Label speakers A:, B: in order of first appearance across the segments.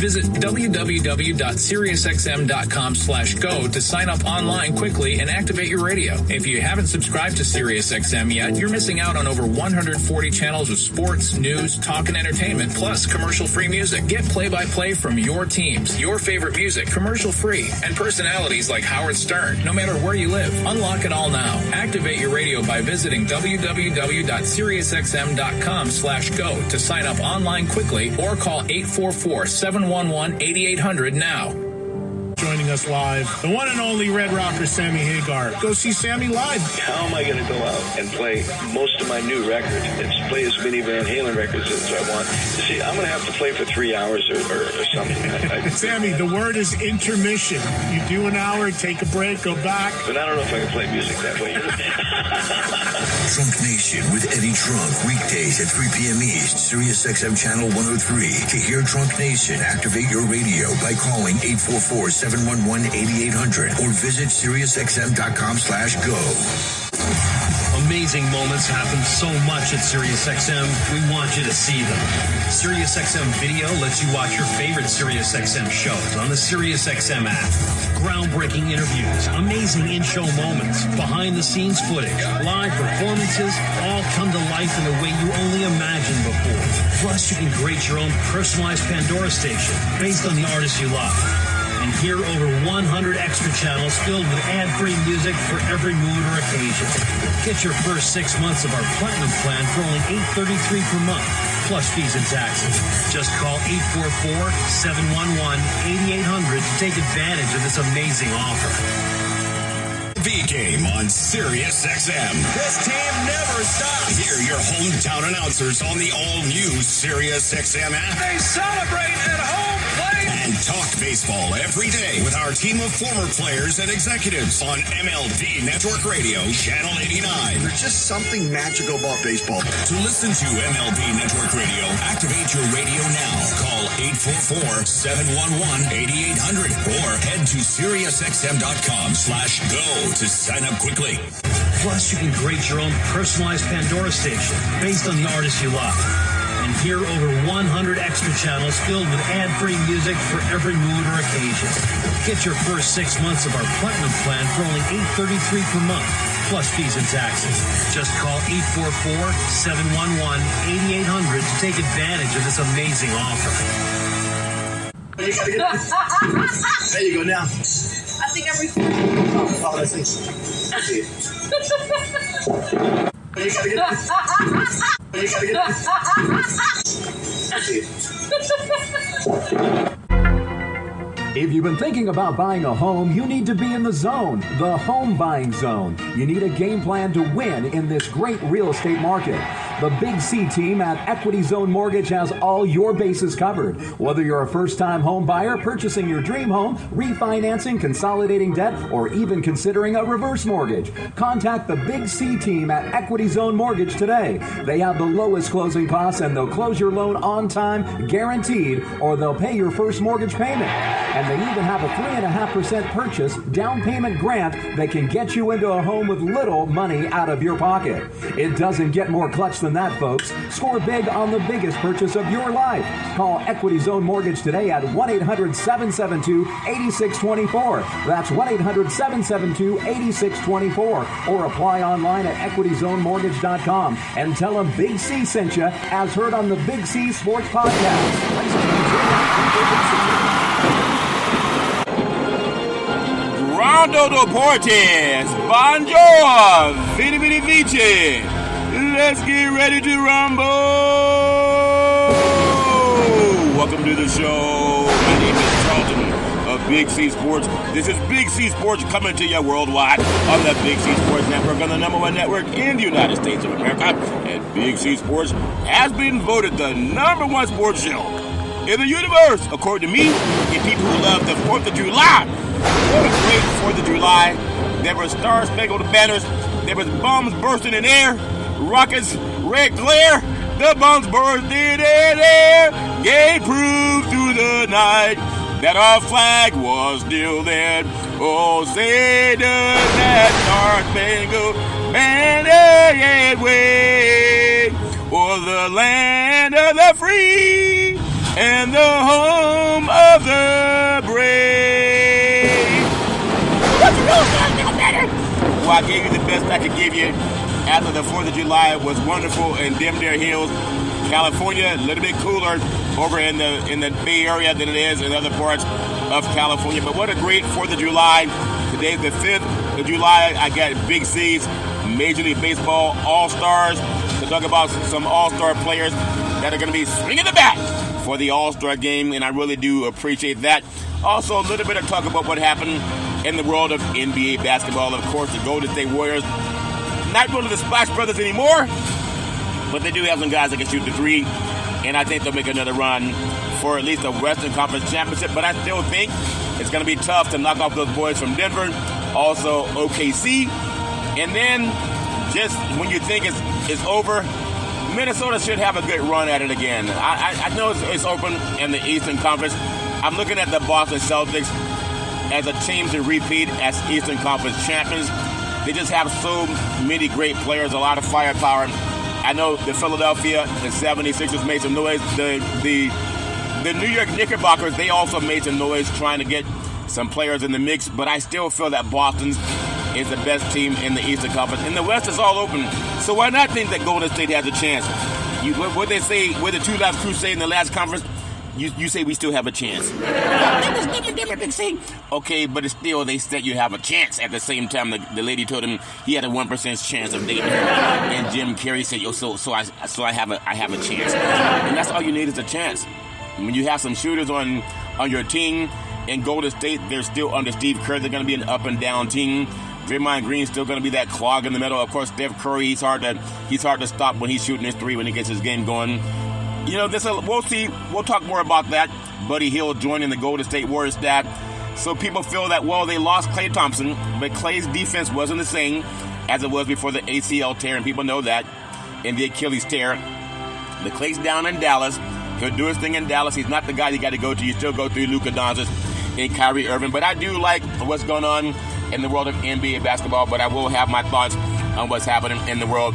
A: Visit www.SiriusXM.com/go to sign up online quickly and activate your radio. If you haven't subscribed to SiriusXM yet, you're missing out on over 140 channels of sports, news, talk, and entertainment, plus commercial-free music. Get play-by-play from your teams, your favorite music, commercial-free, and personalities like Howard Stern, no matter where you live. Unlock it all now. Activate your radio by visiting www.SiriusXM.com/go to sign up online quickly or call 844-711-8800 now.
B: Joining us live, the one and only Red Rocker, Sammy Hagar. Go see Sammy live.
C: How am I going to go out and play most of my new records and play as many Van Halen records as I want? See, I'm going to have to play for 3 hours or something.
B: Sammy, the word is intermission. You do an hour, take a break, go back.
C: But I don't know if I can play music that way.
D: Trunk Nation with Eddie Trunk, weekdays at 3 p.m. East, SiriusXM Channel 103. To hear Trunk Nation, activate your radio by calling 844-711-8800 or visit SiriusXM.com/go.
E: Amazing moments happen so much at SiriusXM. We want you to see them. SiriusXM Video lets you watch your favorite SiriusXM shows on the SiriusXM app. Groundbreaking interviews, amazing in-show moments, behind-the-scenes footage, live performances, all come to life in a way you only imagined before. Plus, you can create your own personalized Pandora station based on the artists you love. And hear over 100 extra channels filled with ad-free music for every mood or occasion. Get your first 6 months of our Platinum plan for only $8.33 per month, plus fees and taxes. Just call 844-711-8800 to take advantage of this amazing offer.
F: V-Game on SiriusXM.
G: This team never stops.
F: Hear your hometown announcers on the all-new SiriusXM app.
G: They celebrate at home plate.
F: And talk baseball every day with our team of former players and executives on MLB Network Radio, Channel 89.
H: There's just something magical about baseball.
F: To listen to MLB Network Radio, activate your radio now. Call 844-711-8800 or head to SiriusXM.com/go to sign up quickly.
E: Plus, you can create your own personalized Pandora station based on the artists you love. And hear over 100 extra channels filled with ad-free music for every mood or occasion. Get your first 6 months of our Platinum plan for only $8.33 per month, plus fees and taxes. Just call 844-711-8800 to take advantage of this amazing offer.
H: There you go now.
I: I think I'm recording.
H: Oh, let's see. Let's see. You gotta get this. You gotta get this. Let's see.
J: If you've been thinking about buying a home, you need to be in the zone, the home buying zone. You need a game plan to win in this great real estate market. The Big C team at Equity Zone Mortgage has all your bases covered. Whether you're a first-time home buyer, purchasing your dream home, refinancing, consolidating debt, or even considering a reverse mortgage, contact the Big C team at Equity Zone Mortgage today. They have the lowest closing costs and they'll close your loan on time, guaranteed, or they'll pay your first mortgage payment. And they even have a 3.5% purchase down payment grant that can get you into a home with little money out of your pocket. It doesn't get more clutch than that, folks. Score big on the biggest purchase of your life. Call Equity Zone Mortgage today at 1-800-772-8624. That's 1-800-772-8624. Or apply online at EquityZoneMortgage.com and tell them Big C sent you, as heard on the Big C Sports Podcast.
K: Rondo Deportes, Bonjour, Vidi Vidi Vici. Let's get ready to rumble. Welcome to the show. My name is Charlton of Big C Sports. This is Big C Sports coming to you worldwide on the Big C Sports Network, on the #1 network in the United States of America. And Big C Sports has been voted the #1 sports show in the universe, according to me, and people who love the 4th of July. What a great 4th of July. There were star-spangled banners. There was bombs bursting in air. Rockets, red glare. The bombs burst in air. Gave proof through the night that our flag was still there. Oh, say does that star-spangled banner yet wave o'er the land of the free and the home I gave you the best I could give you after the 4th of July, it was wonderful in Dimdale Hills, California. A little bit cooler over in the Bay Area than it is in other parts of California. But what a great 4th of July. Today's the 5th of July. I got Big C's Major League Baseball All-Stars to talk about some All-Star players that are going to be swinging the bat for the All-Star game, and I really do appreciate that. Also, a little bit of talk about what happened in the world of NBA basketball. Of course, the Golden State Warriors not really the Splash Brothers anymore, but they do have some guys that can shoot the three, and I think they'll make another run for at least a Western Conference Championship. But I still think it's going to be tough to knock off those boys from Denver, also OKC. And then, just when you think it's over, Minnesota should have a good run at it again. I know it's open in the Eastern Conference. I'm looking at the Boston Celtics as a team to repeat as Eastern Conference champions. They just have so many great players, a lot of firepower. I know the Philadelphia, the 76ers made some noise. The New York Knickerbockers, they also made some noise trying to get some players in the mix, but I still feel that Boston's is the best team in the Eastern Conference. And the West is all open. So why not think that Golden State has a chance? What they say, with the Two Lives Crusade in the last conference, you say we still have a chance. Okay, but it's still, they said you have a chance. At the same time, the lady told him he had a 1% chance of dating her. And Jim Carrey said, so I have a chance. And that's all you need is a chance. When you have some shooters on your team, in Golden State, they're still under Steve Kerr. They're going to be an up and down team. Draymond Green's still going to be that clog in the middle. Of course, Steph Curry, he's hard to stop when he's shooting his three when he gets his game going. You know, we'll see. We'll talk more about that. Buddy Hield joining the Golden State Warriors staff. So people feel that, well, they lost Klay Thompson, but Klay's defense wasn't the same as it was before the ACL tear, and people know that, and the Achilles tear. The Klay's down in Dallas. He'll do his thing in Dallas. He's not the guy you got to go to. You still go through Luka Doncic and Kyrie Irving. But I do like what's going on in the world of NBA basketball, but I will have my thoughts on what's happening in the world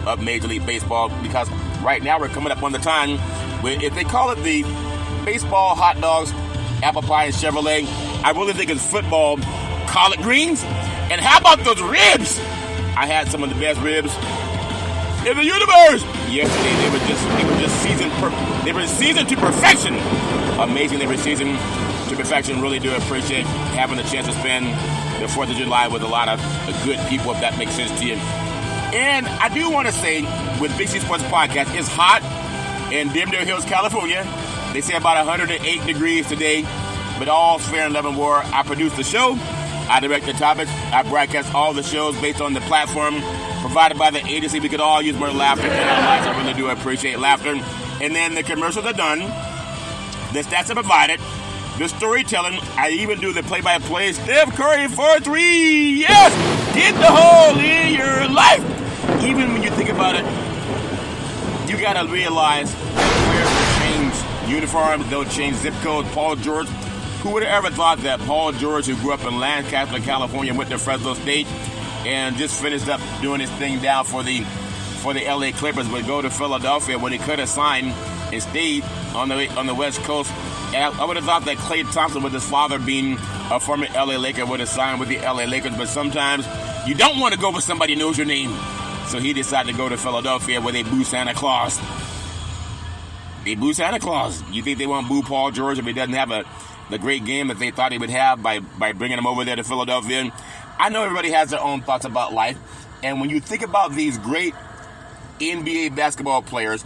K: of Major League Baseball, because right now we're coming up on the time where, if they call it the baseball, hot dogs, apple pie, and Chevrolet, I really think it's football, collard greens. And how about those ribs? I had some of the best ribs in the universe yesterday. They were seasoned to perfection. Amazing, they were seasoned to perfection. Really do appreciate having the chance to spend the 4th of July with a lot of good people, if that makes sense to you. And I do want to say, with Big C Sports Podcast, it's hot in Dimdale Hills, California. They say about 108 degrees today, but all's fair in love and war. I produce the show. I direct the topics. I broadcast all the shows based on the platform provided by the agency. We could all use more laughter in our lives. I really do appreciate laughter. And then the commercials are done. The stats are provided. The storytelling. I even do the play-by-play. Steph Curry for 3. Yes! Get the hole in your life. Even when you think about it, you got to realize that players will change uniforms. They'll change zip codes. Paul George. Who would have ever thought that Paul George, who grew up in Lancaster, California, went to Fresno State and just finished up doing his thing down for the LA Clippers, would go to Philadelphia when he could have signed and stayed on the West Coast. And I would have thought that Klay Thompson, with his father being a former LA Laker, would have signed with the LA Lakers. But sometimes you don't want to go with somebody who knows your name. So he decided to go to Philadelphia, where they boo Santa Claus. They boo Santa Claus. You think they won't boo Paul George if he doesn't have the great game that they thought he would have by bringing him over there to Philadelphia? I know everybody has their own thoughts about life. And when you think about these great NBA basketball players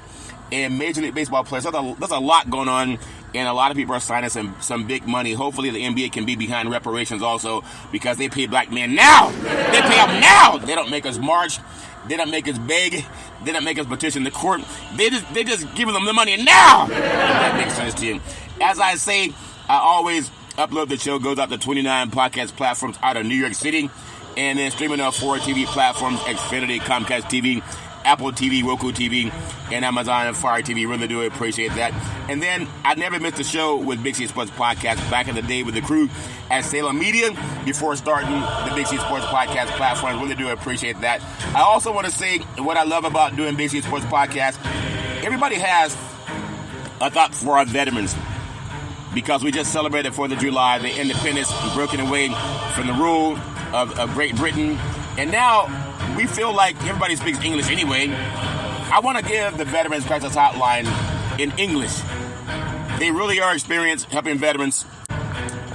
K: and Major League Baseball players, there's a lot going on, and a lot of people are signing some big money. Hopefully the NBA can be behind reparations also, because they pay black men now. They pay them now. They don't make us march. They don't make us beg. They don't make us petition the court. They just give them the money now. If that makes sense to you. As I say, I always upload the show. Goes out to 29 podcast platforms out of New York City, and then streaming on 4 TV platforms: Xfinity, Comcast TV, Apple TV, Roku TV, and Amazon and Fire TV. Really do appreciate that. And then I never missed a show with Big C Sports Podcast back in the day with the crew at Salem Media before starting the Big C Sports Podcast platform. Really do appreciate that. I also want to say what I love about doing Big C Sports Podcast. Everybody has a thought for our veterans, because we just celebrated 4th of July, the independence, broken away from the rule of Great Britain, And now we feel like everybody speaks English anyway. I want to give the Veterans Crisis Hotline in English. They really are experienced helping veterans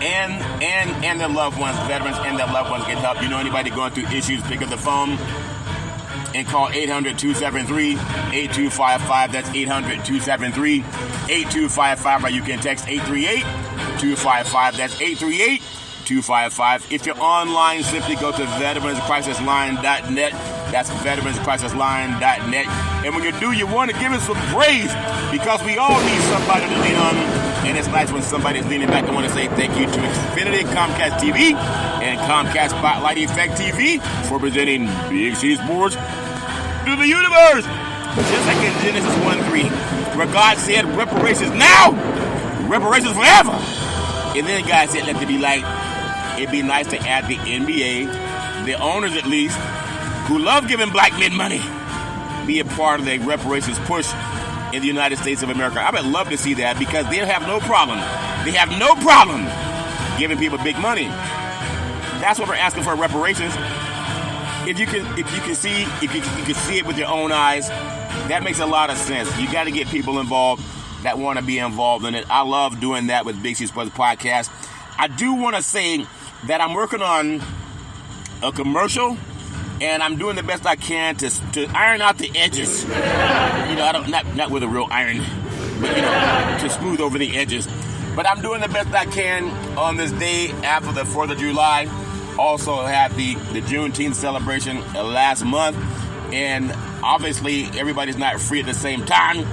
K: and their loved ones. Veterans and their loved ones get help. You know anybody going through issues, pick up the phone and call 800-273-8255. That's 800-273-8255. Or you can text 838-255. That's 838-255. If you're online, simply go to veteranscrisisline.net. That's veteranscrisisline.net. And when you do, you want to give us some praise because we all need somebody to lean on. And it's nice when somebody's leaning back. I want to say thank you to Xfinity, Comcast TV, and Comcast Spotlight Effect TV for presenting Big C Sports to the universe. Just like in Genesis 1:3, where God said, reparations now, reparations forever. And then God said, let there be light. It'd be nice to add the NBA, the owners at least, who love giving black men money, be a part of the reparations push in the United States of America. I would love to see that because they have no problem. They have no problem giving people big money. That's what we're asking for, reparations. If you can see it with your own eyes, that makes a lot of sense. You got to get people involved that want to be involved in it. I love doing that with Big C Sports Podcast. I do want to say that I'm working on a commercial, and I'm doing the best I can to iron out the edges. You know, not with a real iron, but to smooth over the edges. But I'm doing the best I can on this day after the 4th of July. Also had the Juneteenth celebration last month, and obviously everybody's not free at the same time,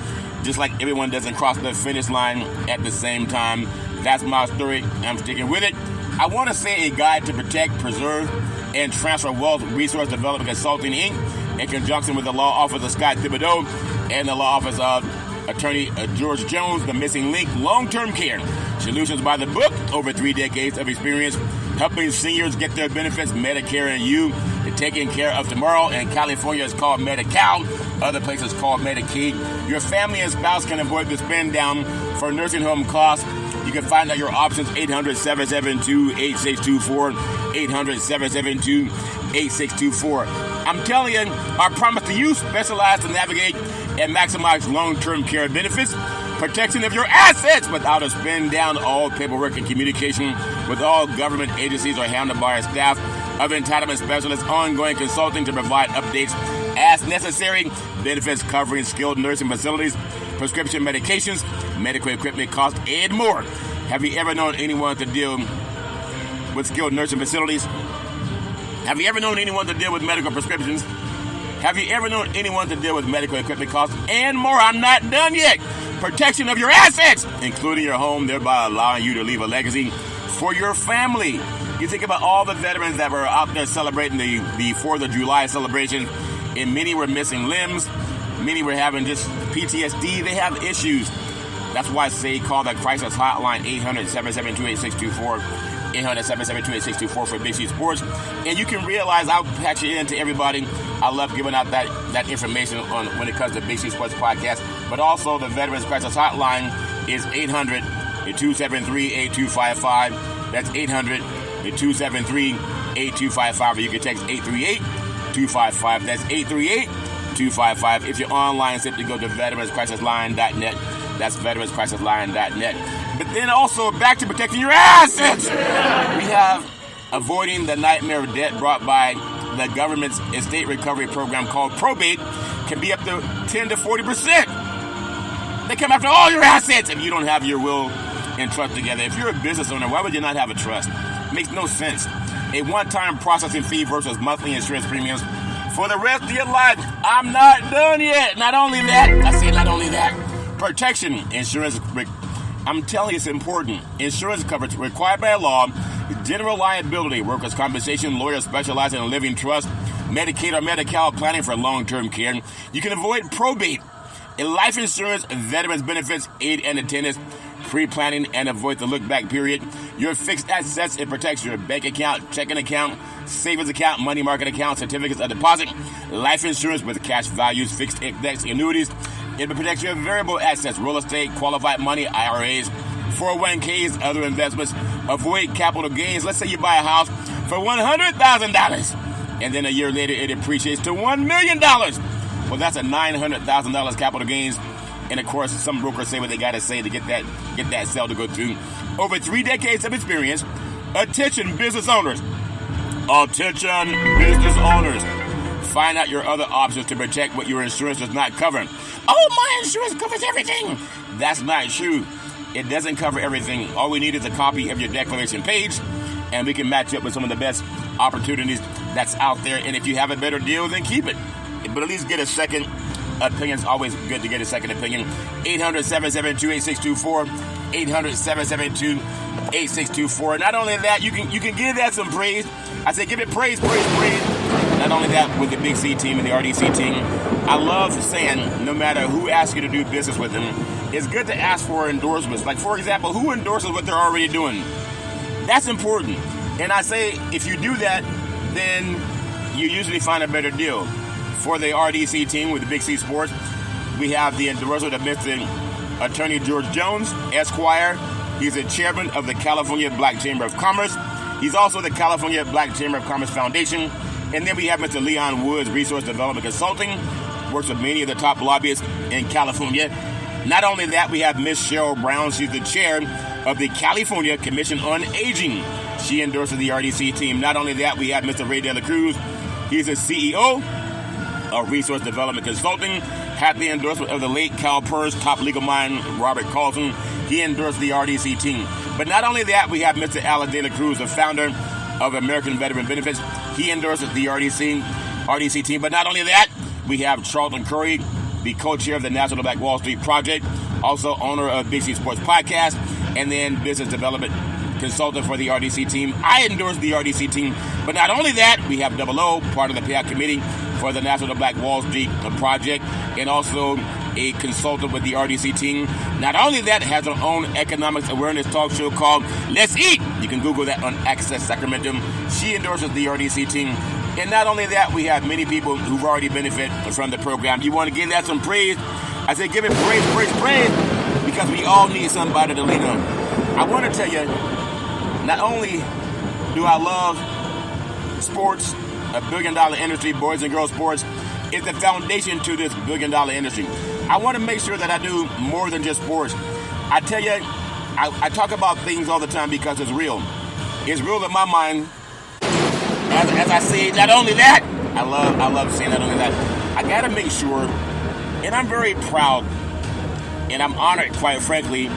K: just like everyone doesn't cross the finish line at the same time. That's my story. I'm sticking with it. I want to say a guide to protect, preserve, and transfer wealth resource development consulting, Inc., in conjunction with the law office of Scott Thibodeau and the law office of attorney George Jones, the missing link, long-term care. Solutions by the book, over 3 decades of experience, helping seniors get their benefits, Medicare and You, taking care of tomorrow. And California is called Medi-Cal. Other places called Medicaid. Your family and spouse can avoid the spend down for nursing home costs. You can find out your options, 800-772-8624, 800-772-8624. I'm telling you, our promise to you, specialized to navigate and maximize long-term care benefits, protection of your assets without a spend down. All paperwork and communication with all government agencies are handled by our staff of entitlement specialists, ongoing consulting to provide updates as necessary, benefits covering skilled nursing facilities, prescription medications, medical equipment costs, and more. Have you ever known anyone to deal with skilled nursing facilities? Have you ever known anyone to deal with medical prescriptions? Have you ever known anyone to deal with medical equipment costs and more? I'm not done yet. Protection of your assets, including your home, thereby allowing you to leave a legacy for your family. You think about all the veterans that were out there celebrating the 4th of July celebration, and many were missing limbs. Many were having just PTSD. They have issues. That's why I say call the crisis hotline, 800-772-8624, 800-772-8624 for Big C Sports. And you can realize I'll patch it in to everybody. I love giving out that information on when it comes to Big C Sports Podcast. But also the Veterans Crisis Hotline is 800-273-8255. That's 800-273-8255. Or you can text 838-255. That's 838-255. If you're online, simply go to veteranscrisisline.net. That's veteranscrisisline.net. But then also back to protecting your assets. We have avoiding the nightmare of debt brought by the government's estate recovery program called probate can be up to 10 to 40%. They come after all your assets if you don't have your will and trust together. If you're a business owner, why would you not have a trust? It makes no sense. A one-time processing fee versus monthly insurance premiums for the rest of your life. I'm not done yet. Not only that, protection insurance. I'm telling you, it's important. Insurance coverage required by law, general liability, workers' compensation, lawyers specializing in living trust, Medicaid or Medi-Cal planning for long-term care. You can avoid probate, life insurance, veterans benefits, aid and attendance, pre-planning, and avoid the look-back period. Your fixed assets, it protects your bank account, checking account, savings account, money market account, certificates of deposit, life insurance with cash values, fixed index annuities. It protects your variable assets, real estate, qualified money, IRAs, 401ks, other investments. Avoid capital gains. Let's say you buy a house for $100,000 and then a year later it appreciates to $1 million. Well, that's a $900,000 capital gains. And of course, some brokers say what they got to say to get that sale to go through. Over 3 decades of experience, attention business owners. Attention business owners. Find out your other options to protect what your insurance does not cover. Oh, my insurance covers everything. That's not true. It doesn't cover everything. All we need is a copy of your declaration page, and we can match up with some of the best opportunities that's out there. And if you have a better deal, then keep it. But at least get a second opinion. It's always good to get a second opinion. 800-772-8624. 800-772-8624. Not only that, you can give that some praise. I say give it praise. Not only that, with the Big C team and the RDC team, I love saying no matter who asks you to do business with them, it's good to ask for endorsements. Like, for example, who endorses what they're already doing? That's important. And I say if you do that, then you usually find a better deal. For the RDC team with the Big C Sports, we have the endorsement of Mr. Attorney George Jones, Esquire. He's the chairman of the California Black Chamber of Commerce. He's also the California Black Chamber of Commerce Foundation. And then we have Mr. Leon Woods, Resource Development Consulting, works with many of the top lobbyists in California. Not only that, we have Miss Cheryl Brown. She's the chair of the California Commission on Aging. She endorses the RDC team. Not only that, we have Mr. Ray De La Cruz. He's the CEO of Resource Development Consulting. Had the endorsement of the late CalPERS top legal mind, Robert Carlson. He endorsed the RDC team. But not only that, we have Mr. Alex De La Cruz, the founder of American Veteran Benefits. He endorses the RDC team. But not only that, we have Charlton Curry, the co-chair of the National Black Wall Street Project, also owner of Big C Sports Podcast, and then business development consultant for the RDC team. I endorse the RDC team. But not only that, we have Double O, part of the payout committee for the National Black Wall Street Project, and also a consultant with the RDC team. Not only that, has our own economics awareness talk show called Let's Eat. You can Google that on Access Sacramento. She endorses the RDC team. And not only that, we have many people who've already benefited from the program. You want to give that some praise? I say give it praise, because we all need somebody to lean on. I want to tell you, not only do I love sports, a billion-dollar industry, boys and girls sports, is the foundation to this billion-dollar industry. I want to make sure that I do more than just sports. I tell you, I talk about things all the time because it's real. It's real in my mind. As I say, not only that, I love saying not only that, I got to make sure, and I'm very proud, and I'm honored, quite frankly,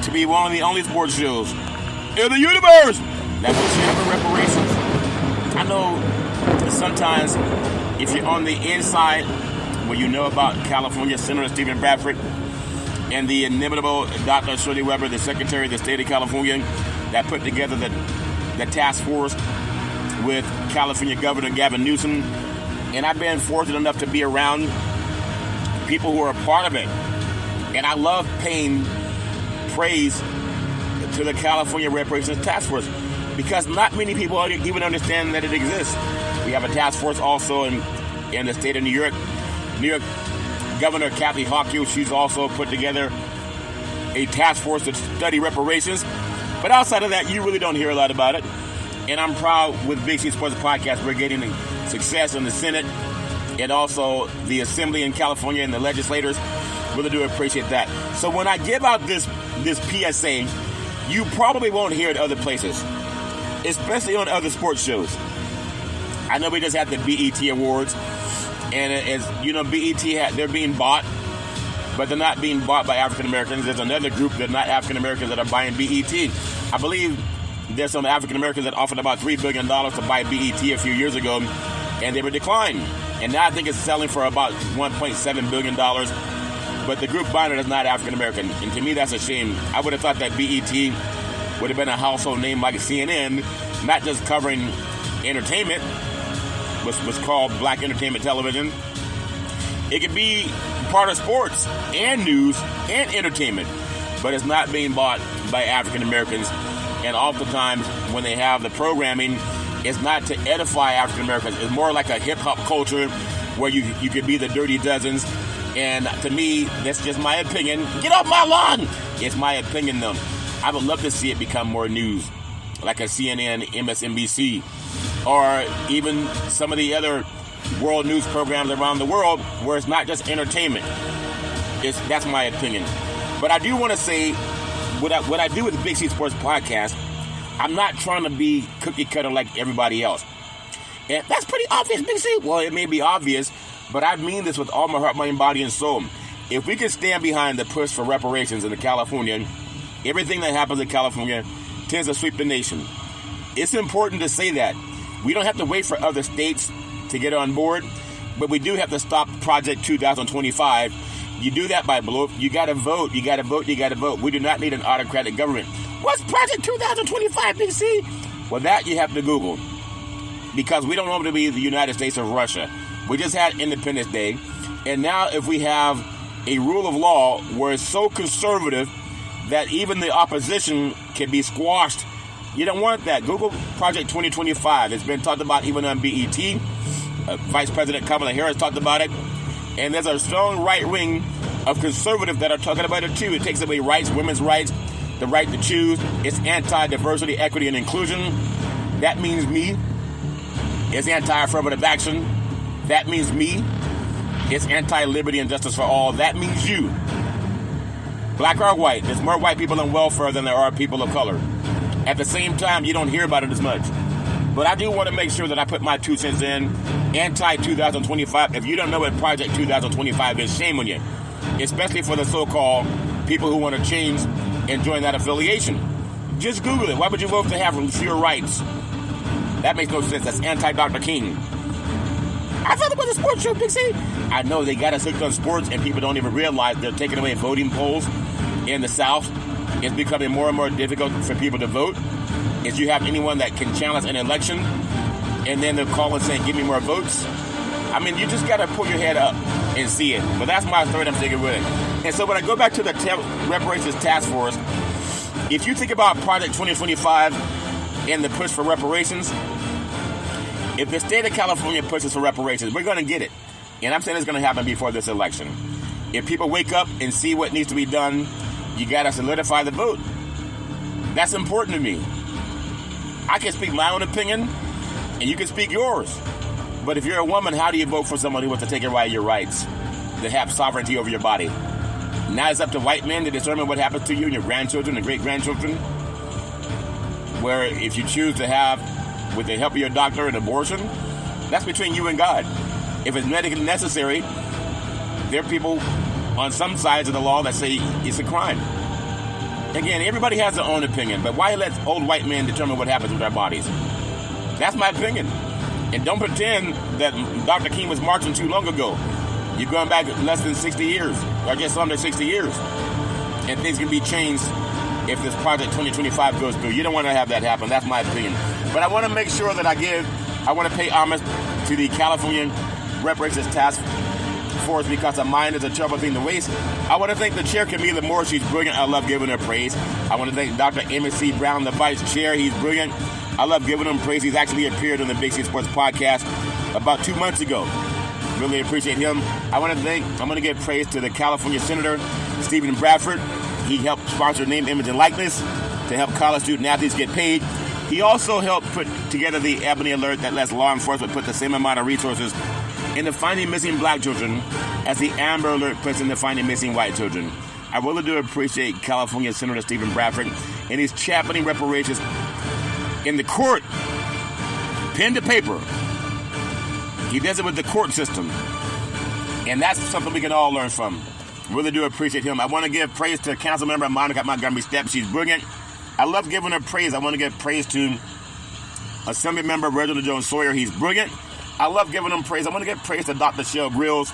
K: to be one of the only sports shows in the universe that will champion reparations. I know sometimes if you're on the inside, where you know about California Senator Stephen Bradford and the inimitable Dr. Shirley Weber, the Secretary of the State of California, that put together the task force with California Governor Gavin Newsom. And I've been fortunate enough to be around people who are a part of it. And I love paying praise to the California Reparations Task Force because not many people even understand that it exists. We have a task force also in the state of New York. New York Governor Kathy Hochul, she's also put together a task force to study reparations. But outside of that, you really don't hear a lot about it. And I'm proud with Big C Sports Podcast, we're getting success in the Senate and also the Assembly in California and the legislators. Really do appreciate that. So when I give out this PSA, you probably won't hear it other places, especially on other sports shows. I know we just had the BET Awards, and as you know, BET, they're being bought, but they're not being bought by African Americans. There's another group that are not African Americans that are buying BET. I believe there's some African Americans that offered about $3 billion to buy BET a few years ago, and they were declined. And now I think it's selling for about $1.7 billion. But the group buying it is not African American, and to me that's a shame. I would have thought that BET would have been a household name like CNN, not just covering entertainment, was called Black Entertainment Television. It could be part of sports and news and entertainment, but it's not being bought by African Americans. And oftentimes when they have the programming, it's not to edify African Americans. It's more like a hip hop culture where you could be the Dirty Dozens. And to me, that's just my opinion. Get off my lawn! It's my opinion, though. I would love to see it become more news, like a CNN, MSNBC. or even some of the other world news programs around the world where it's not just entertainment. That's my opinion. But I do want to say, what I do with the Big C Sports Podcast, I'm not trying to be cookie cutter like everybody else. And that's pretty obvious, Big C. Well, it may be obvious, but I mean this with all my heart, mind, body, and soul. If we can stand behind the push for reparations in California, everything that happens in California tends to sweep the nation. It's important to say that. We don't have to wait for other states to get on board, but we do have to stop Project 2025. You do that by blow. You got to vote. You got to vote. You got to vote. We do not need an autocratic government. What's Project 2025, BC? Well, that you have to Google, because we don't want to be the United States of Russia. We just had Independence Day, and now if we have a rule of law where it's so conservative that even the opposition can be squashed, you don't want that. Google Project 2025. It's been talked about even on BET. Vice President Kamala Harris talked about it. And there's a strong right wing of conservatives that are talking about it too. It takes away rights, women's rights, the right to choose. It's anti-diversity, equity, and inclusion. That means me. It's anti-affirmative action. That means me. It's anti-liberty and justice for all. That means you. Black or white. There's more white people on welfare than there are people of color. At the same time, you don't hear about it as much. But I do want to make sure that I put my 2 cents in. Anti-2025. If you don't know what Project 2025 is, shame on you. Especially for the so-called people who want to change and join that affiliation. Just Google it. Why would you vote to have fewer rights? That makes no sense. That's anti-Dr. King. I thought it was a sports show, Big C. I know they got us hooked on sports, and people don't even realize they're taking away voting polls in the South. It's becoming more and more difficult for people to vote. If you have anyone that can challenge an election, and then they're calling saying, give me more votes. I mean, you just got to pull your head up and see it. But that's my third I'm sticking with it. And so when I go back to the Reparations Task Force, if you think about Project 2025 and the push for reparations, if the state of California pushes for reparations, we're going to get it. And I'm saying it's going to happen before this election. If people wake up and see what needs to be done, you got to solidify the vote. That's important to me. I can speak my own opinion, and you can speak yours. But if you're a woman, how do you vote for someone who wants to take away your rights, to have sovereignty over your body? Now it's up to white men to determine what happens to you and your grandchildren and great-grandchildren. Where if you choose to have, with the help of your doctor, an abortion, that's between you and God. If it's medically necessary, there are people on some sides of the law that say it's a crime. Again, everybody has their own opinion, but why let old white men determine what happens with our bodies? That's my opinion. And don't pretend that Dr. King was marching too long ago. You're going back less than 60 years, or just under 60 years. And things can be changed if this Project 2025 goes through. You don't want to have that happen. That's my opinion. But I want to make sure that I want to pay homage to the California Reparations Task Force, because a mind is a terrible thing to waste. I want to thank the chair, Camila Moore. She's brilliant. I love giving her praise. I want to thank Dr. Emmett C. Brown, the vice chair. He's brilliant. I love giving him praise. He's actually appeared on the Big C Sports Podcast about 2 months ago. Really appreciate him. I'm going to give praise to the California Senator, Stephen Bradford. He helped sponsor Name, Image, and Likeness to help college student athletes get paid. He also helped put together the Ebony Alert that lets law enforcement put the same amount of resources into finding missing black children as the Amber Alert puts into finding missing white children. I really do appreciate California Senator Stephen Bradford, and he's championing reparations in the court, pen to paper. He does it with the court system, and that's something we can all learn from. Really do appreciate him. I want to give praise to Council Member Monica Montgomery Stepp. She's brilliant. I love giving her praise. I want to give praise to Assembly Member Reginald Jones Sawyer. He's brilliant. I love giving him praise. I want to give praise to Dr. Shell Grills.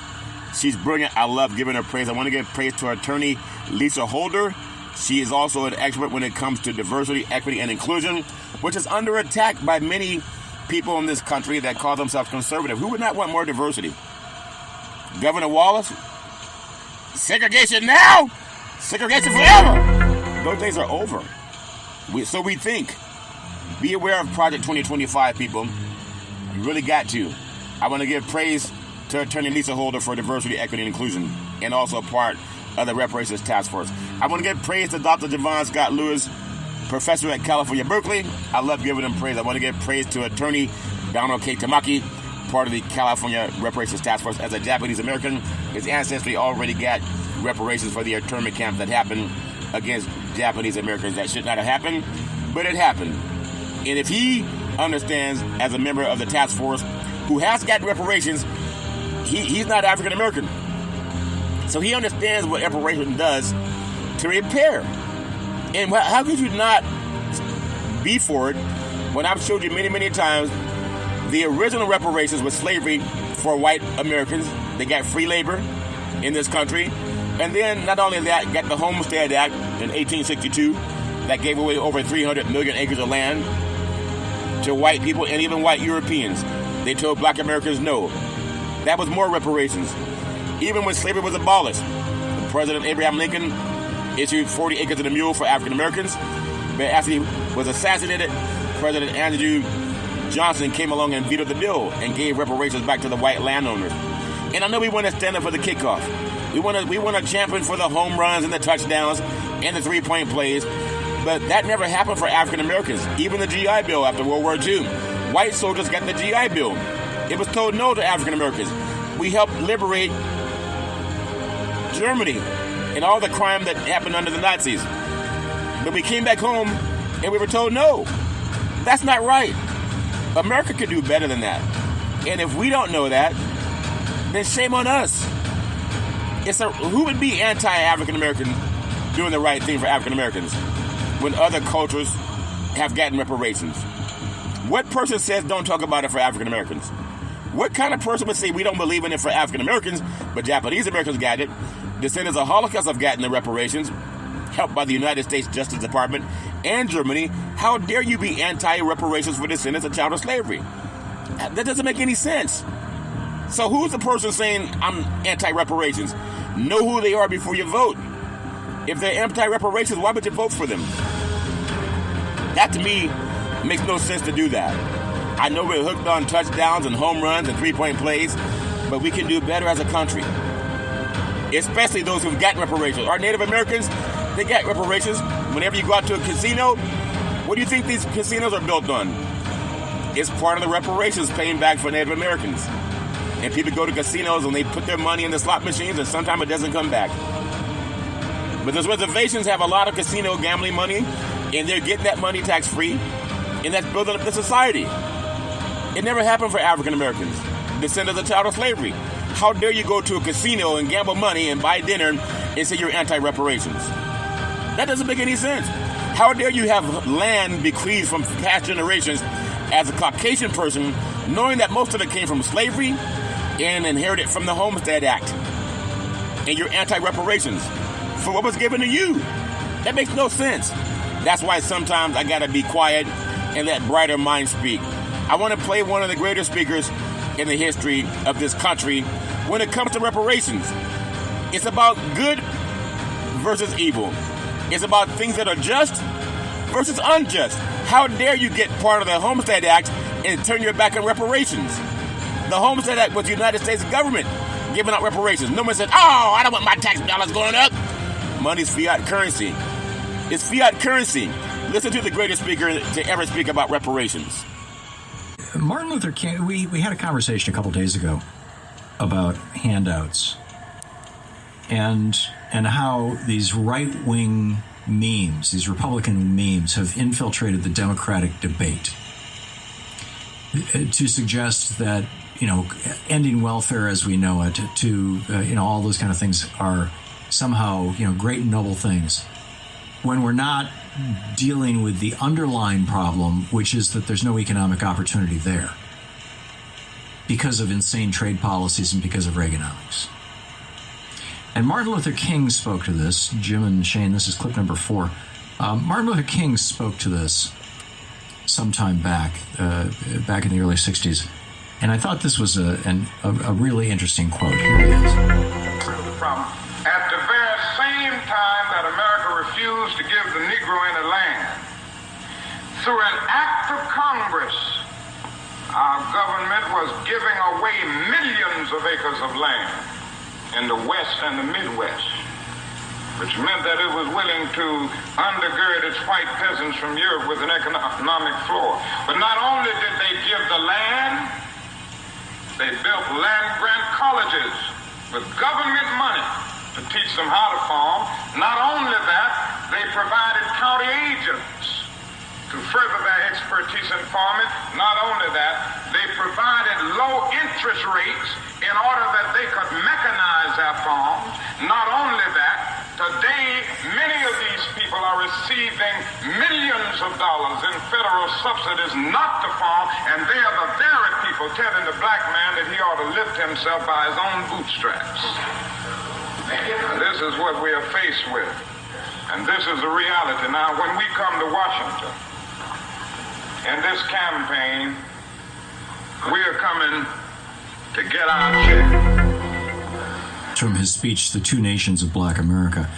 K: She's brilliant. I love giving her praise. I want to give praise to Attorney Lisa Holder. She is also an expert when it comes to diversity, equity, and inclusion, which is under attack by many people in this country that call themselves conservative. Who would not want more diversity? Governor Wallace? Segregation now? Segregation forever? Those days are over. So we think. Be aware of Project 2025, people. You really got to. I want to give praise to Attorney Lisa Holder for diversity, equity, and inclusion, and also part of the Reparations Task Force. I want to give praise to Dr. Javon Scott Lewis, professor at California Berkeley. I love giving him praise. I want to give praise to Attorney Donald K. Tamaki, part of the California Reparations Task Force, as a Japanese American, his ancestry already got reparations for the internment camp that happened against Japanese Americans. That should not have happened, but it happened. And if he understands, as a member of the task force who has gotten reparations, he's not African American. So he understands what reparation does to repair. And how could you not be for it when I've showed you many, many times the original reparations was slavery for white Americans? They got free labor in this country. And then not only that, got the Homestead Act in 1862 that gave away over 300 million acres of land to white people and even white Europeans. They told black Americans no. That was more reparations. Even when slavery was abolished, President Abraham Lincoln issued 40 acres and a mule for African Americans. But after he was assassinated, President Andrew Johnson came along and vetoed the bill and gave reparations back to the white landowners. And I know we want to stand up for the kickoff. We want to champion for the home runs and the touchdowns and the three-point plays. But that never happened for African Americans. Even the GI Bill after World War II. White soldiers got the GI Bill. It was told no to African Americans. We helped liberate Germany and all the crime that happened under the Nazis. But we came back home and we were told no. That's not right. America could do better than that. And if we don't know that, then shame on us. Who would be anti-African American doing the right thing for African Americans when other cultures have gotten reparations? What person says don't talk about it for African Americans? What kind of person would say we don't believe in it for African Americans, but Japanese Americans got it? Descendants of Holocaust have gotten the reparations, helped by the United States Justice Department and Germany. How dare you be anti-reparations for descendants of child slavery? That doesn't make any sense. So who's the person saying I'm anti-reparations? Know who they are before you vote. If they're anti-reparations, why would you vote for them? That to me makes no sense to do that. I know we're hooked on touchdowns and home runs and three-point plays, but we can do better as a country. Especially those who've gotten reparations. Our Native Americans, they get reparations. Whenever you go out to a casino, what do you think these casinos are built on? It's part of the reparations paying back for Native Americans. And people go to casinos and they put their money in the slot machines and sometimes it doesn't come back. But those reservations have a lot of casino gambling money and they're getting that money tax-free, and that's building up the society. It never happened for African Americans, descendants of child slavery. How dare you go to a casino and gamble money and buy dinner and say you're anti-reparations? That doesn't make any sense. How dare you have land bequeathed from past generations as a Caucasian person, knowing that most of it came from slavery and inherited from the Homestead Act, and you're anti-reparations for what was given to you? That makes no sense. That's why sometimes I gotta be quiet and let brighter minds speak. I want to play one of the greatest speakers in the history of this country when it comes to reparations. It's about good versus evil. It's about things that are just versus unjust. How dare you get part of the Homestead Act and turn your back on reparations? The Homestead Act was the United States government giving out reparations. No one said, oh, I don't want my tax dollars going up. Money's fiat currency. It's fiat currency. Listen to the greatest speaker to ever speak about reparations.
L: Martin Luther King, we had a conversation a couple days ago about handouts and how these right-wing memes, these Republican memes, have infiltrated the Democratic debate to suggest that, ending welfare as we know it, all those kind of things are somehow, great and noble things, when we're not dealing with the underlying problem, which is that there's no economic opportunity there because of insane trade policies and because of Reaganomics. And Martin Luther King spoke to this. Jim and Shane, this is clip number 4. Martin Luther King spoke to this sometime back in the early 60s. And I thought this was a really interesting quote. Here it is.
M: At the very same time that America refused to give the Negro any land, through an act of Congress, our government was giving away millions of acres of land in the West and the Midwest. which meant that it was willing to undergird its white peasants from Europe with an economic floor. But not only did they give the land, they built land-grant colleges with government money to teach them how to farm. Not only that, they provided county agents to further their expertise in farming. Not only that, they provided low interest rates in order that they could mechanize their farms. Not only that, today many of these people are receiving millions of dollars in federal subsidies not to farm, and they are the very people telling the black man that he ought to lift himself by his own bootstraps. And this is what we are faced with. And this is the reality. Now, when we come to Washington, in this campaign, we are coming to get our check.
L: From his speech, The Two Nations of Black America.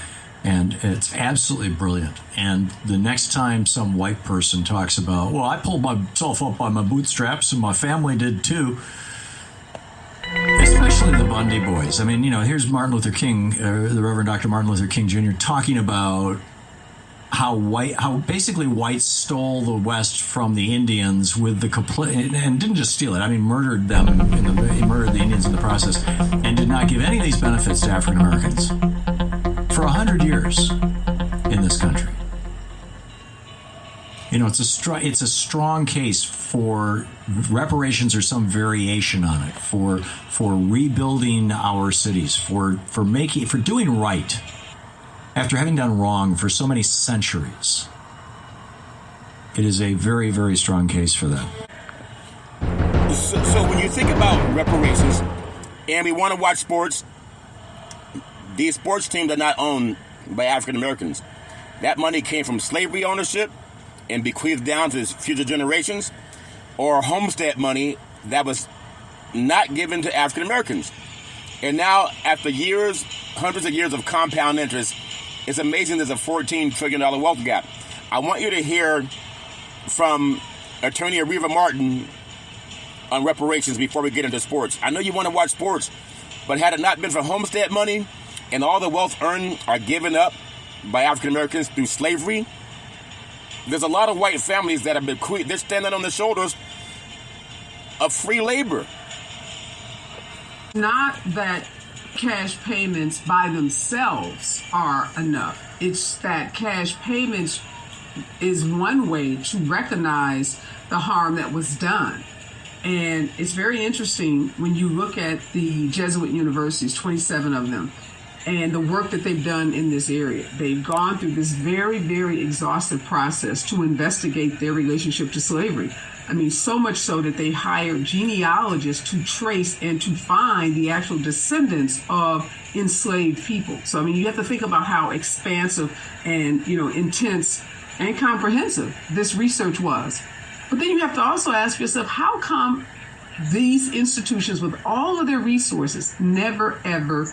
L: And it's absolutely brilliant. And the next time some white person talks about, well, I pulled myself up by my bootstraps and my family did too, especially the Bundy boys. I mean, you know, here's Martin Luther King, the Reverend Dr. Martin Luther King Jr. talking about how basically whites stole the West from the Indians with the complete, and didn't just steal it. I mean, murdered them, murdered the Indians in the process, and did not give any of these benefits to African Americans for 100 years in this country. You know, it's a strong case for reparations or some variation on it, for rebuilding our cities, for doing right after having done wrong for so many centuries. It is a very, very strong case for that.
K: So when you think about reparations, and we want to watch sports, these sports teams are not owned by African Americans. That money came from slavery ownership and bequeathed down to future generations, or homestead money that was not given to African Americans. And now, after years, hundreds of years of compound interest, it's amazing there's a $14 trillion wealth gap. I want you to hear from Attorney Areva Martin on reparations before we get into sports. I know you want to watch sports, but had it not been for homestead money and all the wealth earned are given up by African Americans through slavery, there's a lot of white families that have bequeathed. They're standing on the shoulders of free labor.
N: Not that cash payments by themselves are enough. It's that cash payments is one way to recognize the harm that was done. And it's very interesting when you look at the Jesuit universities, 27 of them, and the work that they've done in this area. They've gone through this very, very exhaustive process to investigate their relationship to slavery. I mean, so much so that they hired genealogists to trace and to find the actual descendants of enslaved people. So, I mean, you have to think about how expansive and, intense and comprehensive this research was. But then you have to also ask yourself, how come these institutions, with all of their resources, never, ever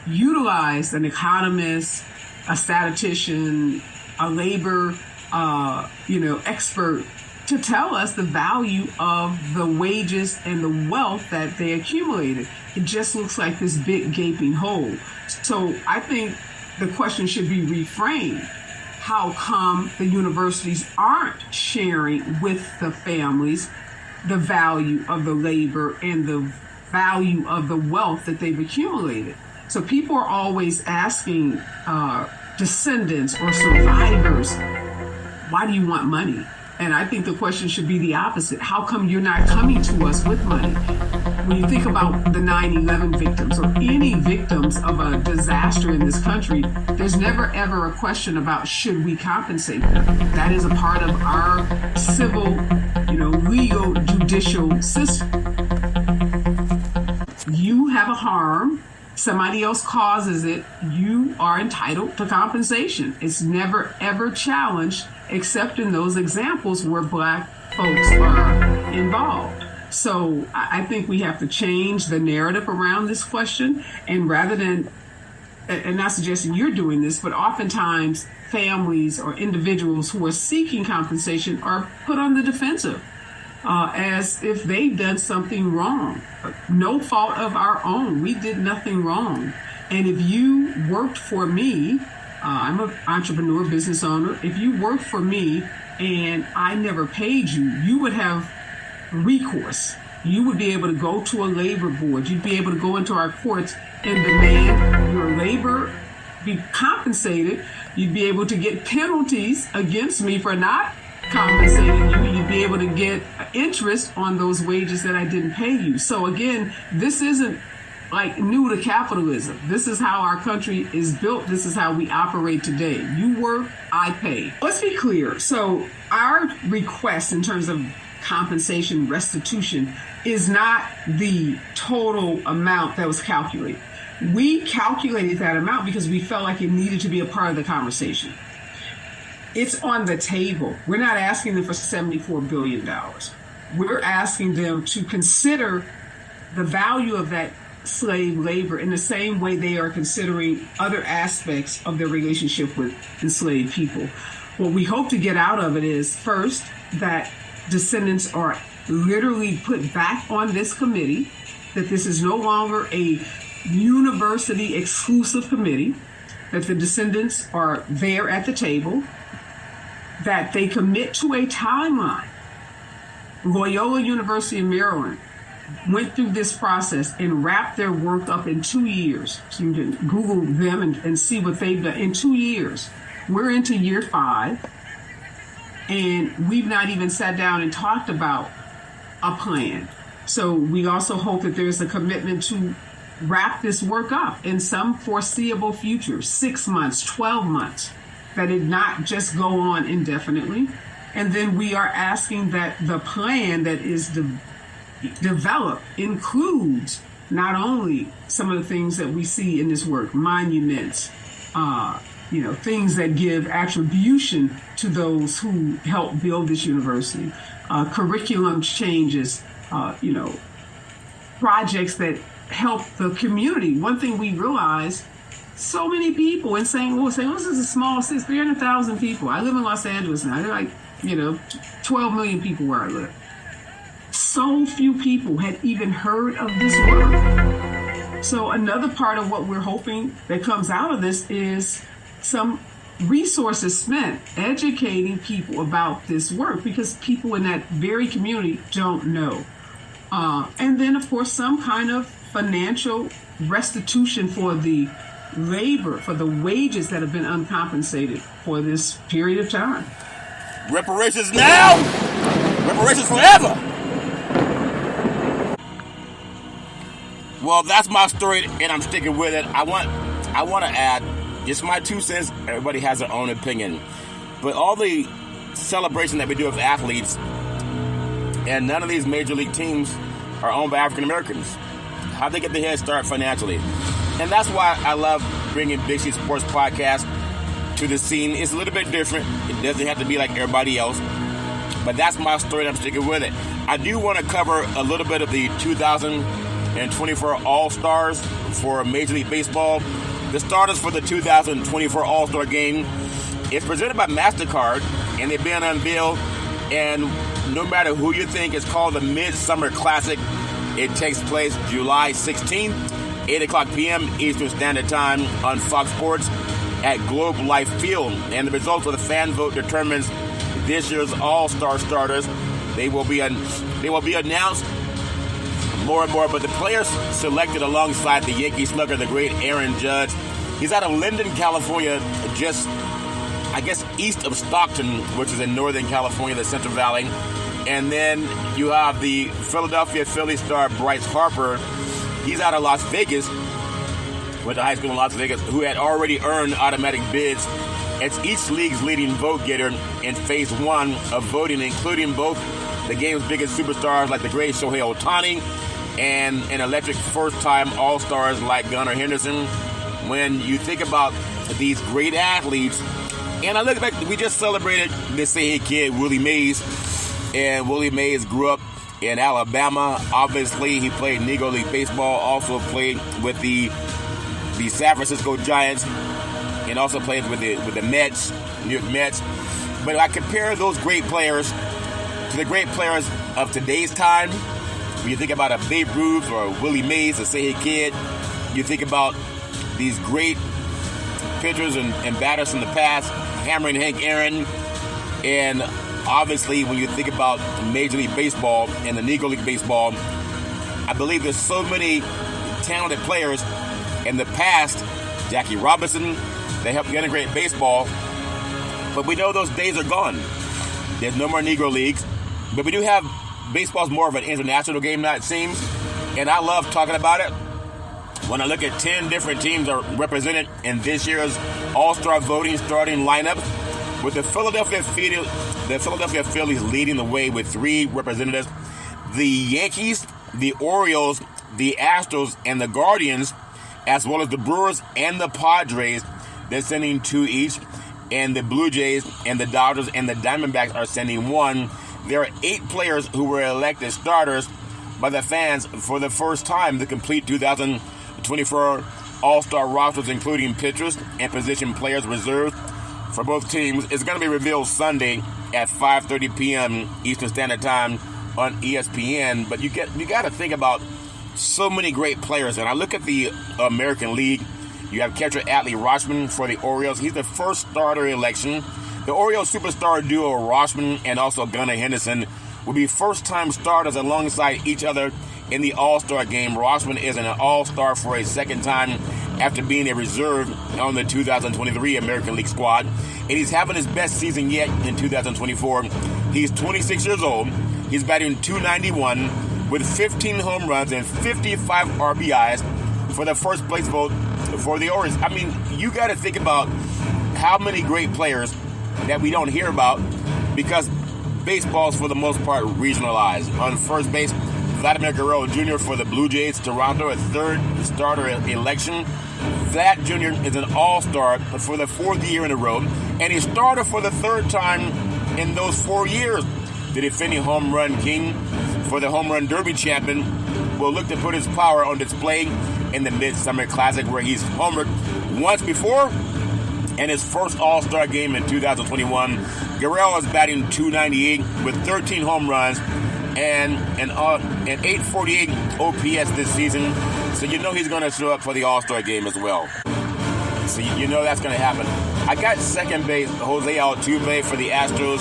N: utilized an economist, a statistician, a labor, expert to tell us the value of the wages and the wealth that they accumulated? It just looks like this big gaping hole. So I think the question should be reframed. How come the universities aren't sharing with the families the value of the labor and the value of the wealth that they've accumulated? So people are always asking descendants or survivors, why do you want money? And I think the question should be the opposite. How come you're not coming to us with money? When you think about the 9/11 victims or any victims of a disaster in this country, there's never ever a question about should we compensate them. That is a part of our civil, legal, judicial system. You have a harm, somebody else causes it, you are entitled to compensation. It's never ever challenged, except in those examples where Black folks are involved. So I think we have to change the narrative around this question, and rather than, and not suggesting you're doing this, but oftentimes families or individuals who are seeking compensation are put on the defensive as if they've done something wrong. No fault of our own. We did nothing wrong. And if you worked for me, I'm an entrepreneur, business owner. If you worked for me and I never paid you, you would have recourse. You would be able to go to a labor board. You'd be able to go into our courts and demand your labor be compensated. You'd be able to get penalties against me for not compensating you. You'd be able to get interest on those wages that I didn't pay you. So again, this isn't like new to capitalism. This is how our country is built. This is how we operate today. You work, I pay. Let's be clear. So our request in terms of compensation restitution is not the total amount that was calculated. We calculated that amount because we felt like it needed to be a part of the conversation. It's on the table. We're not asking them for $74 billion. We're asking them to consider the value of that slave labor in the same way they are considering other aspects of their relationship with enslaved people. What we hope to get out of it is, first, that descendants are literally put back on this committee, that this is no longer a university exclusive committee, that the descendants are there at the table, that they commit to a timeline. Loyola University in Maryland went through this process and wrapped their work up in 2 years. So you can Google them and see what they've done in 2 years. We're into year 5, and we've not even sat down and talked about a plan. So we also hope that there's a commitment to wrap this work up in some foreseeable future, 6 months, 12 months, that it not just go on indefinitely. And then we are asking that the plan that is developed includes not only some of the things that we see in this work, monuments, things that give attribution to those who helped build this university, curriculum changes, projects that help the community. One thing we realized, so many people in St. Louis, St. Louis is a small city, 300,000 people. I live in Los Angeles now. They're like, 12 million people where I live. So few people had even heard of this work. So another part of what we're hoping that comes out of this is some resources spent educating people about this work, because people in that very community don't know. And then, of course, some kind of financial restitution for the labor, for the wages that have been uncompensated for this period of time.
K: Reparations now! Reparations forever! Well, that's my story, and I'm sticking with it. I want to add, just my 2 cents. Everybody has their own opinion. But all the celebration that we do of athletes, and none of these major league teams are owned by African Americans. How'd they get the head start financially? And that's why I love bringing Big C Sports Podcast to the scene. It's a little bit different. It doesn't have to be like everybody else. But that's my story, and I'm sticking with it. I do want to cover a little bit of the 2024 All-Stars for Major League Baseball. The starters for the 2024 All-Star Game is presented by MasterCard, and they've been unveiled. And no matter who you think, it's called the Midsummer Classic. It takes place July 16th, 8 o'clock p.m. Eastern Standard Time on Fox Sports at Globe Life Field. And the results of the fan vote determines this year's All-Star starters. They will be announced more and more, but the players selected alongside the Yankee slugger, the great Aaron Judge. He's out of Linden, California, just, I guess, east of Stockton, which is in Northern California, the Central Valley. And then you have the Philadelphia Phillies star Bryce Harper. He's out of Las Vegas, went to high school in Las Vegas, who had already earned automatic bids as each league's leading vote getter in phase 1 of voting, including both the game's biggest superstars like the great Shohei Ohtani and an electric first-time All-Stars like Gunnar Henderson. When you think about these great athletes, and I look back, we just celebrated this Say kid, Willie Mays, and Willie Mays grew up in Alabama. Obviously, he played Negro League Baseball, also played with the San Francisco Giants, and also played with the Mets, New York Mets. But if I compare those great players to the great players of today's time, when you think about a Babe Ruth or Willie Mays, a Say Kid, you think about these great pitchers and batters from the past, hammering Hank Aaron. And obviously, when you think about Major League Baseball and the Negro League Baseball, I believe there's so many talented players in the past. Jackie Robinson, they helped integrate baseball. But we know those days are gone. There's no more Negro Leagues. But we do have baseball's more of an international game now, it seems. And I love talking about it. When I look at 10 different teams are represented in this year's All-Star voting starting lineup, with the Philadelphia Phillies leading the way with 3 representatives, the Yankees, the Orioles, the Astros, and the Guardians, as well as the Brewers and the Padres, they're sending 2 each, and the Blue Jays and the Dodgers and the Diamondbacks are sending 1. There are 8 players who were elected starters by the fans for the first time to complete 2024 All-Star rosters, including pitchers and position players reserved for both teams. It's going to be revealed Sunday at 5:30 p.m. Eastern Standard Time on ESPN. But you got to think about so many great players. And I look at the American League. You have catcher Adley Rutschman for the Orioles. He's the first starter election. The Orioles superstar duo Rutschman and also Gunnar Henderson will be first-time starters alongside each other in the All-Star game. Rutschman is an All-Star for a second time after being a reserve on the 2023 American League squad. And he's having his best season yet in 2024. He's 26 years old. He's batting .291 with 15 home runs and 55 RBIs for the first place vote for the Orioles. I mean, you got to think about how many great players that we don't hear about because baseball's for the most part regionalized. On first base, Vladimir Guerrero Jr. for the Blue Jays, Toronto, a 3rd starter election. Vlad Jr. is an all-star for the 4th year in a row, and he started for the 3rd time in those 4 years. The defending home run king for the home run derby champion will look to put his power on display in the Midsummer Classic, where he's homered once before in his first All-Star game in 2021. Guerrero is batting .298 with 13 home runs and an .848 OPS this season. So you know he's going to show up for the All-Star game as well. So you know that's going to happen. I got second base Jose Altuve for the Astros.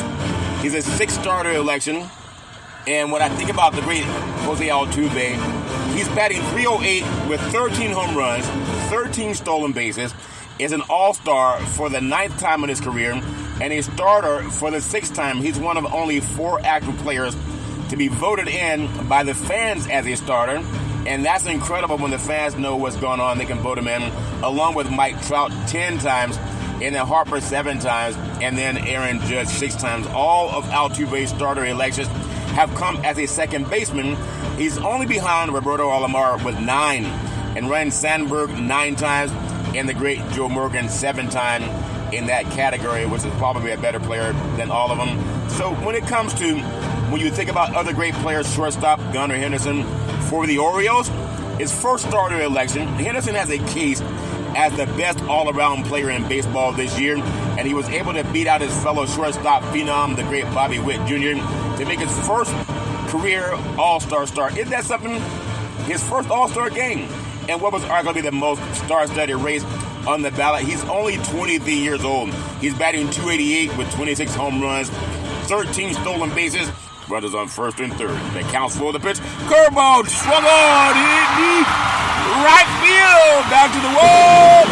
K: He's a 6th starter election. And when I think about the great Jose Altuve, he's batting .308 with 13 home runs, 13 stolen bases, is an all-star for the 9th time in his career, and a starter for the 6th time. He's one of only 4 active players to be voted in by the fans as a starter, and that's incredible. When the fans know what's going on, they can vote him in, along with Mike Trout 10 times, and then Harper 7 times, and then Aaron Judge 6 times. All of Altuve's starter elections have come as a second baseman. He's only behind Roberto Alomar with 9, and Ryan Sandberg 9 times, and the great Joe Morgan 7 times in that category, which is probably a better player than all of them. So when it comes to, when you think about other great players, shortstop Gunnar Henderson for the Orioles, his first starter election, Henderson has a case as the best all-around player in baseball this year, and he was able to beat out his fellow shortstop phenom, the great Bobby Witt Jr., to make his first career All-Star start. Isn't that something? His first All-Star game. And what was arguably the most star-studded race on the ballot. He's only 23 years old. He's batting .288 with 26 home runs, 13 stolen bases, runners on first and third. That counts for the pitch. Curveball swung on, hit deep, right field, back to the wall.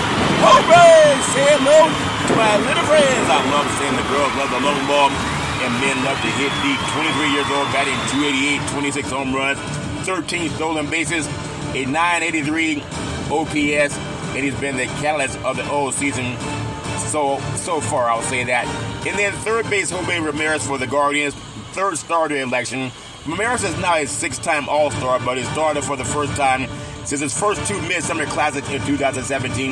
K: Home run! Say hello to my little friends. I love seeing the girls love the long ball, and men love to hit deep. 23 years old, batting .288, 26 home runs, 13 stolen bases, a .983 OPS, and he's been the catalyst of the whole season so far, I'll say that. And then third base, Jose Ramirez for the Guardians, 3rd starter election. Ramirez is now a 6-time All-Star, but he started for the first time since his first 2 Midsummer Classics in 2017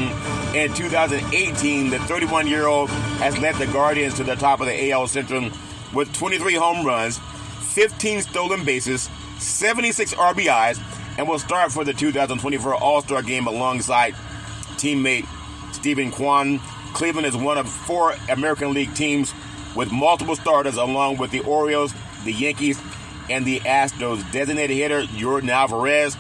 K: and 2018. The 31-year-old has led the Guardians to the top of the AL Central with 23 home runs, 15 stolen bases, 76 RBIs, and will start for the 2024 All-Star game alongside teammate Stephen Kwan. Cleveland is one of 4 American League teams with multiple starters, along with the Orioles, the Yankees, and the Astros. Designated hitter Jordan Alvarez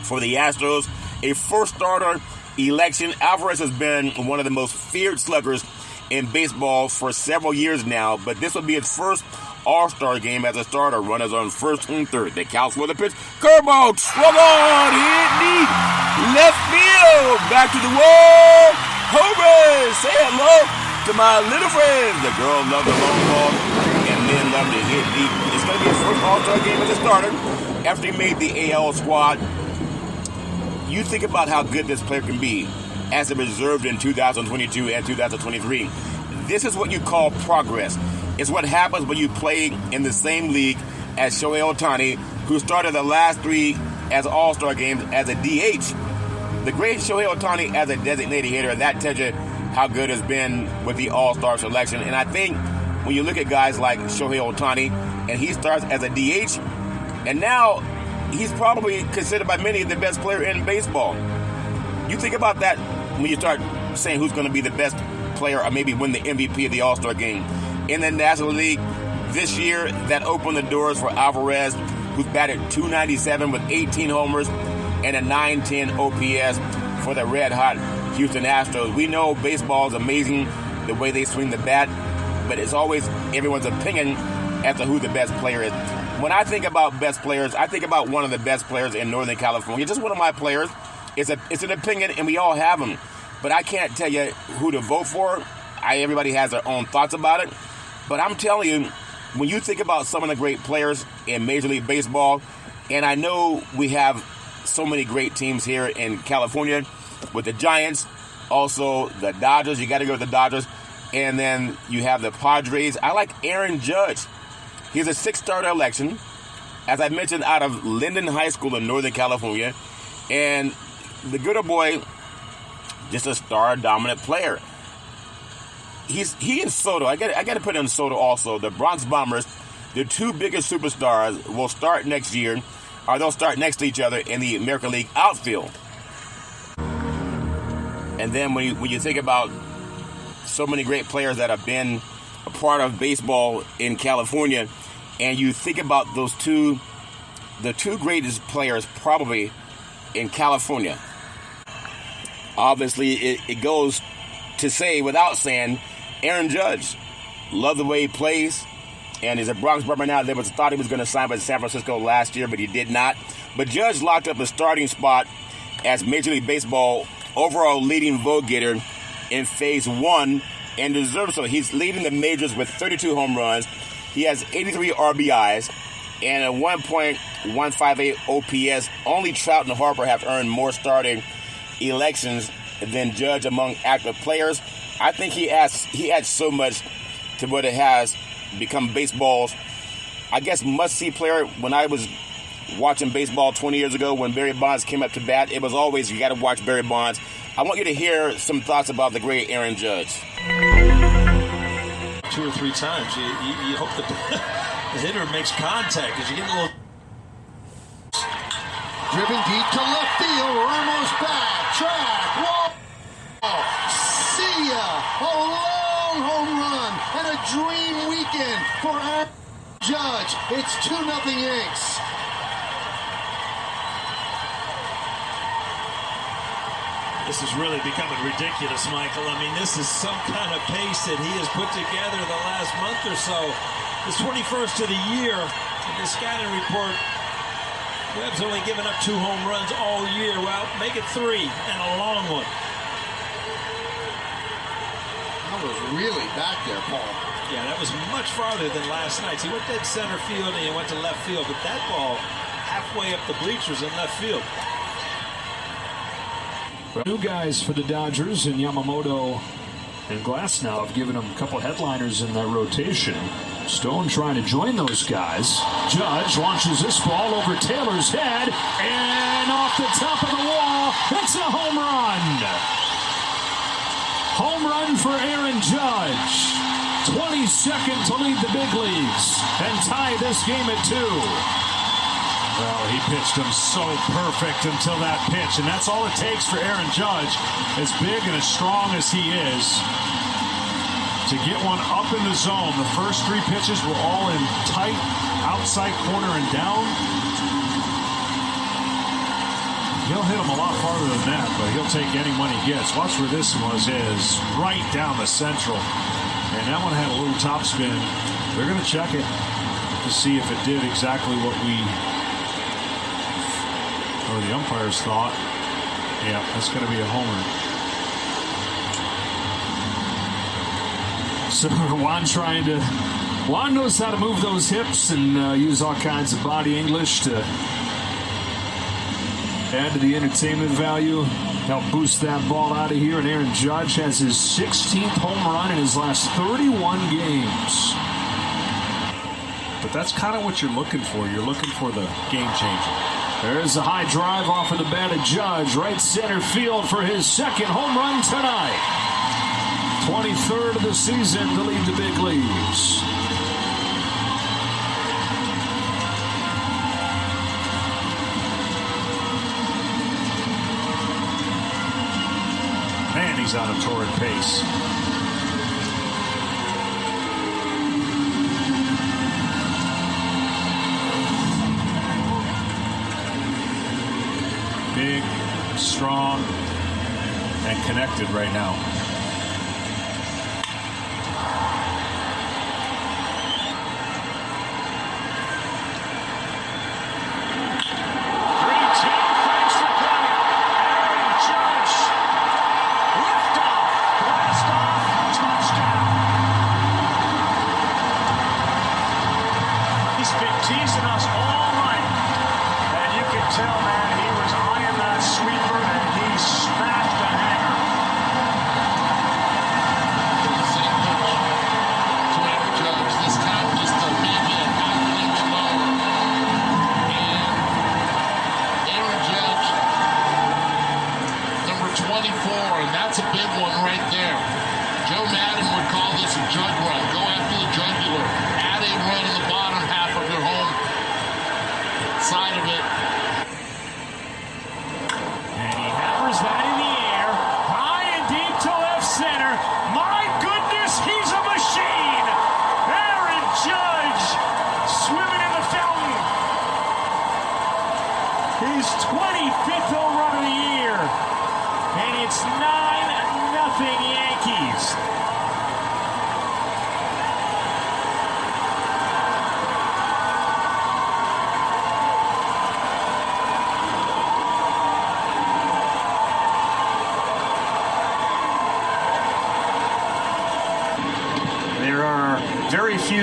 K: for the Astros, a first starter election. Alvarez has been one of the most feared sluggers in baseball for several years now, but this will be his first All-Star game as a starter. Runners on first and third. They count for the pitch. Curveball, swung on, hit deep, left field, back to the wall. Home, say hello to my little friends. The girl loved the long ball, and men loved to hit deep. It's going to be his first All-Star game as a starter after he made the AL squad. You think about how good this player can be as a reserve in 2022 and 2023. This is what you call progress. It's what happens when you play in the same league as Shohei Ohtani, who started the last 3 as All-Star games as a DH. The great Shohei Ohtani as a designated hitter, that tells you how good it's been with the All-Star selection. And I think when you look at guys like Shohei Ohtani, and he starts as a DH, and now he's probably considered by many the best player in baseball. You think about that when you start saying who's going to be the best player or maybe win the MVP of the All-Star game. In the National League this year, that opened the doors for Alvarez, who's batted .297 with 18 homers and a .910 OPS for the red-hot Houston Astros. We know baseball is amazing, the way they swing the bat, but it's always everyone's opinion as to who the best player is. When I think about best players, I think about one of the best players in Northern California. Just one of my players. It's an opinion, and we all have them. But I can't tell you who to vote for. Everybody has their own thoughts about it. But I'm telling you, when you think about some of the great players in Major League Baseball, and I know we have so many great teams here in California with the Giants, also the Dodgers. You got to go with the Dodgers. And then you have the Padres. I like Aaron Judge. He's a 6-star election, as I mentioned, out of Linden High School in Northern California. And the good old boy, just a star-dominant player. He and Soto, I got to put in Soto also. The Bronx Bombers, the 2 biggest superstars, will start next year, or they'll start next to each other in the American League outfield. And then when you think about so many great players that have been a part of baseball in California, and you think about the 2 greatest players probably in California. Obviously, it goes to say, without saying, Aaron Judge. Love the way he plays, and he's a Bronx Bomber now. There was thought he was going to sign with San Francisco last year, but he did not. But Judge locked up a starting spot as Major League Baseball overall leading vote getter in Phase 1, and deserves so. He's leading the majors with 32 home runs. He has 83 RBIs and a 1.158 OPS. Only Trout and Harper have earned more starting elections than Judge among active players. I think he adds so much to what it has become baseball's, I guess, must-see player. When I was watching baseball 20 years ago, when Barry Bonds came up to bat, it was always, you got to watch Barry Bonds. I want you to hear some thoughts about the great Aaron Judge.
O: 2 or 3 times, you hope the hitter makes contact because you get a little.
P: Driven deep to left field, Ramos back, track, wall. See ya! A long home run and a dream weekend for Aaron Judge. It's 2-0 Yanks.
O: This is really becoming ridiculous, Michael. I mean, this is some kind of pace that he has put together the last month or so. The 21st of the year, in the scouting report, Webb's only given up 2 home runs all year. Well, make it 3 and a long one.
P: That was really back there, Paul.
O: Yeah, that was much farther than last night's. He went dead center field and he went to left field, but that ball halfway up the bleachers in left field.
Q: New guys for the Dodgers, and Yamamoto and Glasnow have given them a couple headliners in that rotation. Stone trying to join those guys. Judge launches this ball over Taylor's head, and off the top of the wall, it's a home run. Home run for Aaron Judge. 22nd to lead the big leagues and tie this game at 2. Well, he pitched him so perfect until that pitch, and that's all it takes for Aaron Judge, as big and as strong as he is, to get one up in the zone. The first 3 pitches were all in tight outside corner and down. He'll hit him a lot farther than that, but he'll take any one he gets. Watch where this was, is right down the central. And that one had a little top spin. They're going to check it to see if it did exactly what the umpires thought. Yeah, that's going to be a homer. So Juan knows how to move those hips and use all kinds of body English to add to the entertainment value, help boost that ball out of here. And Aaron Judge has his 16th home run in his last 31 games. But that's kind of what you're looking for. You're looking for the game changer. There's a high drive off of the bat of Judge, right center field for his second home run tonight. 23rd of the season to lead the big leagues. Man, he's on a torrid pace. Big, strong, and connected right now.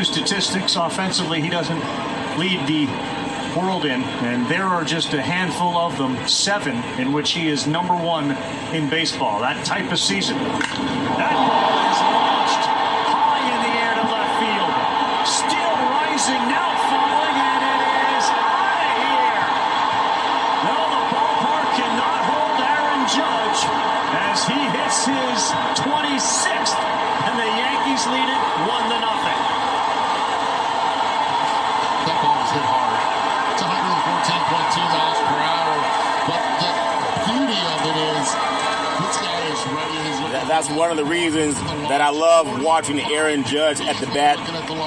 Q: Statistics offensively he doesn't lead the world in, and there are just a handful of them, 7, in which he is number 1 in baseball. That type of season. That ball is launched high in the air to left field. Still rising, now falling, and it is out of here. No, the ballpark cannot hold Aaron Judge as he hits his 26th, and the Yankees lead it 1-0.
P: Hit hard. It's 114.2 miles per hour. But the beauty of it is, this guy is ready.
K: That's one of the reasons that I love watching Aaron Judge at the bat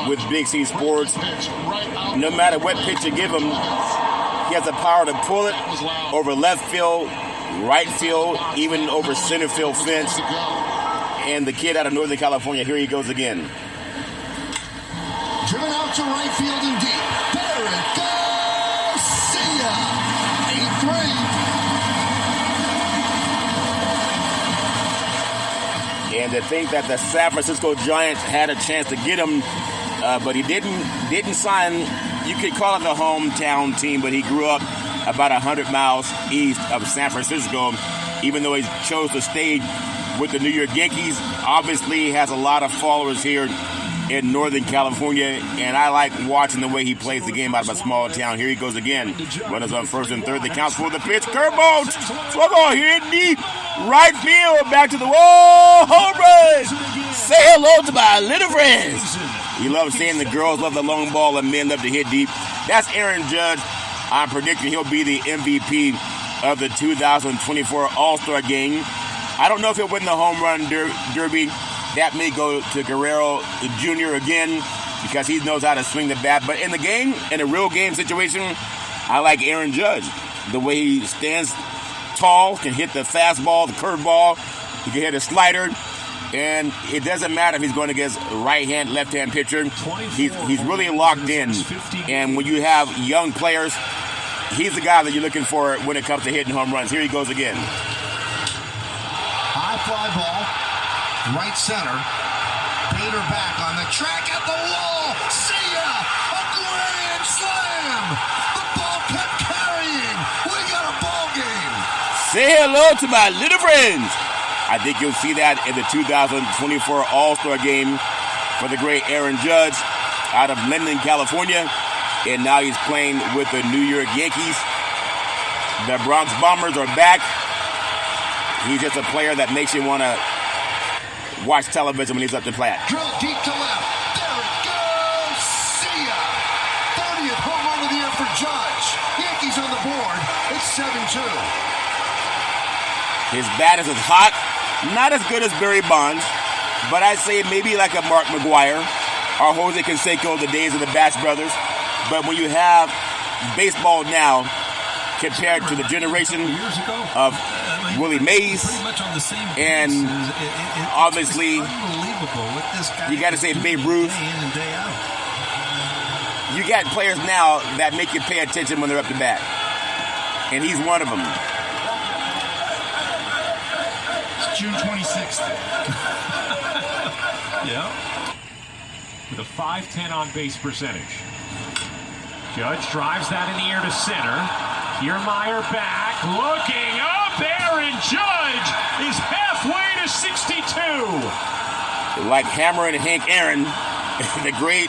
K: with Big C Sports. No matter what pitch you give him, he has the power to pull it over left field, right field, even over center field fence. And the kid out of Northern California, here he goes again.
P: Driven out to right field and deep. There it goes. See ya. 8-3.
K: And to think that the San Francisco Giants had a chance to get him, but he didn't sign. You could call it the hometown team, but he grew up about 100 miles east of San Francisco. Even though he chose to stay with the New York Yankees, obviously he has a lot of followers here in Northern California, and I like watching the way he plays the game out of a small town. Here he goes again. Runners on first and third. The counts for the pitch. Curveball. Swung on here deep. Right field. Back to the wall. Home run. Say hello to my little friends. He loves saying the girls love the long ball and men love to hit deep. That's Aaron Judge. I'm predicting he'll be the MVP of the 2024 All-Star Game. I don't know if he'll win the home run derby. That may go to Guerrero Jr. again because he knows how to swing the bat. But in the game, in a real game situation, I like Aaron Judge. The way he stands tall, can hit the fastball, the curveball. He can hit a slider. And it doesn't matter if he's going against right-hand, left-hand pitcher. He's really locked in. And when you have young players, he's the guy that you're looking for when it comes to hitting home runs. Here he goes again.
P: High fly ball, right center. Bader back on the track at the wall. See ya! A grand slam! The ball kept carrying. We got a ball game.
K: Say hello to my little friends. I think you'll see that in the 2024 All-Star Game for the great Aaron Judge out of Linden, California. And now he's playing with the New York Yankees. The Bronx Bombers are back. He's just a player that makes you want to watch television when he's up to play.
P: Drill deep to left. There it goes. See ya. 30th home run of the year for Judge. Yankees on the board. It's 7-2.
K: His bat is as hot. Not as good as Barry Bonds, but I'd say maybe like a Mark McGuire or Jose Canseco, the days of the Bash Brothers. But when you have baseball now compared to the generation of Willie Mays, and obviously you got to say Babe Ruth, you got players now that make you pay attention when they're up to bat, and he's one of them.
R: June 26th.
Q: Yeah. With a .510 on base percentage. Judge drives that in the air to center. Kiermaier back, looking up. Aaron Judge is halfway to 62.
K: Like Hammer and Hank Aaron, the great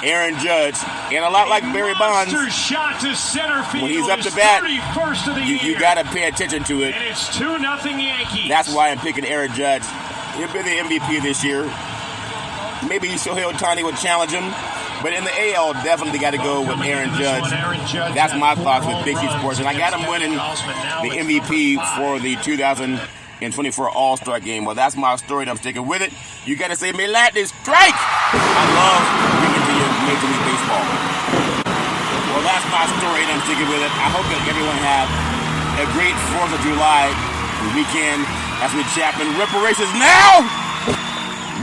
K: Aaron Judge, and a lot like Barry Bonds,
Q: shot to center field,
K: when he's up to bat, you got to pay attention to it.
Q: And it's 2-0 Yankees.
K: That's why I'm picking Aaron Judge. He'll be the MVP this year. Maybe Shohei Ohtani would challenge him, but in the AL, definitely got to go with Aaron Judge. That's my thoughts with Big C Sports, and I got him winning the MVP for the 2024 All-Star Game. Well, that's my story, and I'm sticking with it. You got to say, "Me lightning strike." I love bringing to you Major League Baseball. Well, that's my story, and I'm sticking with it. I hope that everyone have a great 4th of July weekend as we champion reparations now,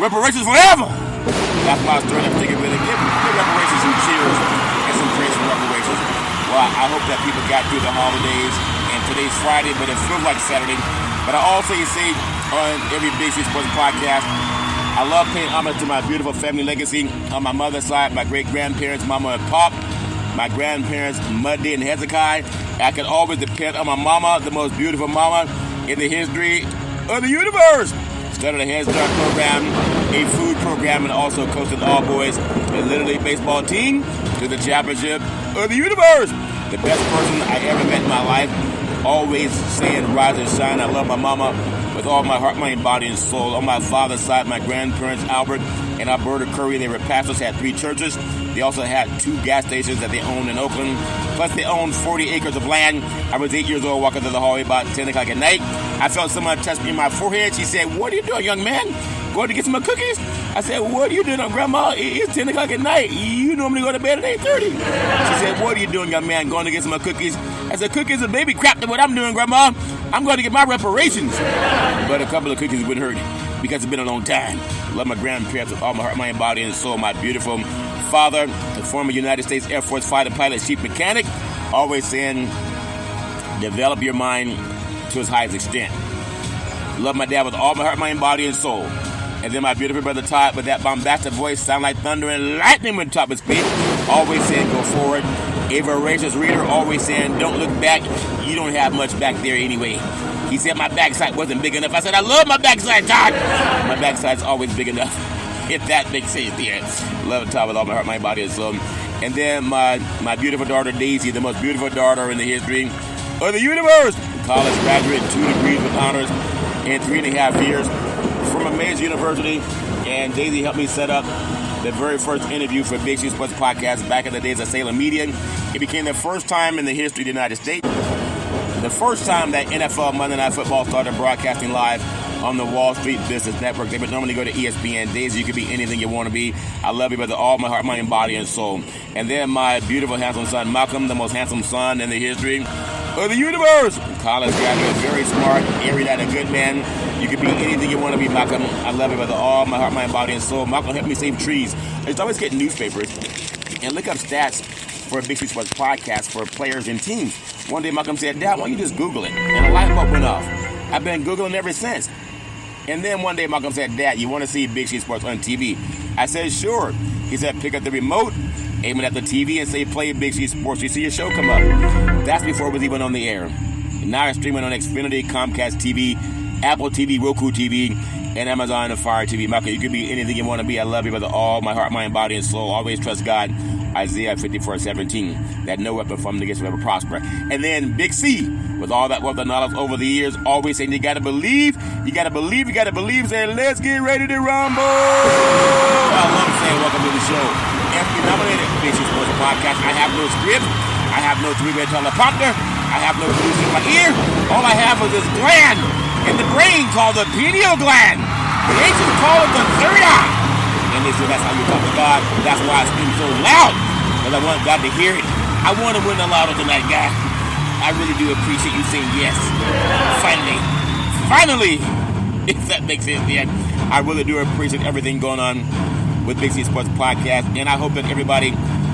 K: reparations forever. That's my story, and I'm sticking with it. Give reparations some cheers and some praise for reparations. Well, I hope that people got through the holidays, and today's Friday, but it feels like Saturday. But I also say on every Big C Sports podcast, I love paying homage to my beautiful family legacy. On my mother's side, my great-grandparents, Mama and Pop, my grandparents, Muddy and Hezekiah. I can always depend on my mama, the most beautiful mama in the history of the universe. Started a Head Start program, a food program, and also coached the All-Boys and Little League baseball team to the championship of the universe. The best person I ever met in my life. Always saying rise and shine. I love my mama with all my heart, mind, body, and soul. On my father's side, my grandparents, Albert and Alberta Curry, they were pastors, had 3 churches. They also had 2 gas stations that they owned in Oakland. Plus, they owned 40 acres of land. I was 8 years old, walking through the hallway about 10 o'clock at night. I felt someone touch me in my forehead. She said, "What are you doing, young man? Going to get some cookies?" I said, "What are you doing, Grandma? It's 10 o'clock at night. You normally go to bed at 8:30. She said, "What are you doing, young man? Going to get some cookies?" I said, "Cookies and baby crap to what I'm doing, Grandma. I'm going to get my reparations." But a couple of cookies wouldn't hurt because it's been a long time. I love my grandparents with all my heart, mind, body, and soul. My beautiful father, the former United States Air Force fighter pilot, chief mechanic, always saying, develop your mind to its highest extent. Love my dad with all my heart, mind, body, and soul. And then my beautiful brother Todd with that bombastic voice, sound like thunder and lightning when top of speed. Always saying, go forward. A voracious reader, always saying, don't look back. You don't have much back there anyway. He said my backside wasn't big enough. I said, I love my backside, Todd. My backside's always big enough. If that makes sense, yeah. Love Todd with all my heart, mind, body, and soul. And then my beautiful daughter Daisy, the most beautiful daughter in the history of the universe. College graduate, 2 degrees with honors in 3.5 years from a major university. And Daisy helped me set up the very first interview for Big C Sports Podcast back in the days of Salem Media. It became the first time in the history of the United States, the first time that NFL Monday Night Football started broadcasting live on the Wall Street Business Network. They would normally go to ESPN. Daisy, you could be anything you want to be. I love you with all my heart, mind, body, and soul. And then my beautiful, handsome son, Malcolm, the most handsome son in the history of the universe. College graduate, very smart, erudite, a good man. You can be anything you want to be, Malcolm. I love it with all my heart, mind, body, and soul. Malcolm helped me save trees. I used to always get newspapers and look up stats for a Big C Sports podcast for players and teams. One day Malcolm said, Dad, why don't you just Google it? And a light bulb went off. I've been Googling ever since. And then one day Malcolm said, Dad, you want to see Big C Sports on TV? I said, sure. He said, pick up the remote, aim it at the TV, and say, play Big C Sports. You see your show come up. That's before it was even on the air. And now it's streaming on Xfinity, Comcast TV, Apple TV, Roku TV, and Amazon and Fire TV. Malcolm, you can be anything you want to be. I love you with all my heart, mind, body, and soul. Always trust God. Isaiah 54:17, that no weapon formed against you ever prosper. And then Big C, with all that wealth and knowledge over the years, always saying you gotta believe, saying let's get ready to rumble. I love saying welcome to the show. FB nominated Big C Sports Podcast. I have no script, I have no three-way teleprompter, I have no producer in my ear. All I have is this gland in the brain called the pineal gland. The ancients call it the third eye. And they say that's how you talk to God. That's why I scream so loud, because I want God to hear it. I want to win the lotto tonight, guy. I really do appreciate you saying yes. Finally, if that makes sense, yeah. I really do appreciate everything going on with Big C Sports Podcast, and I hope that everybody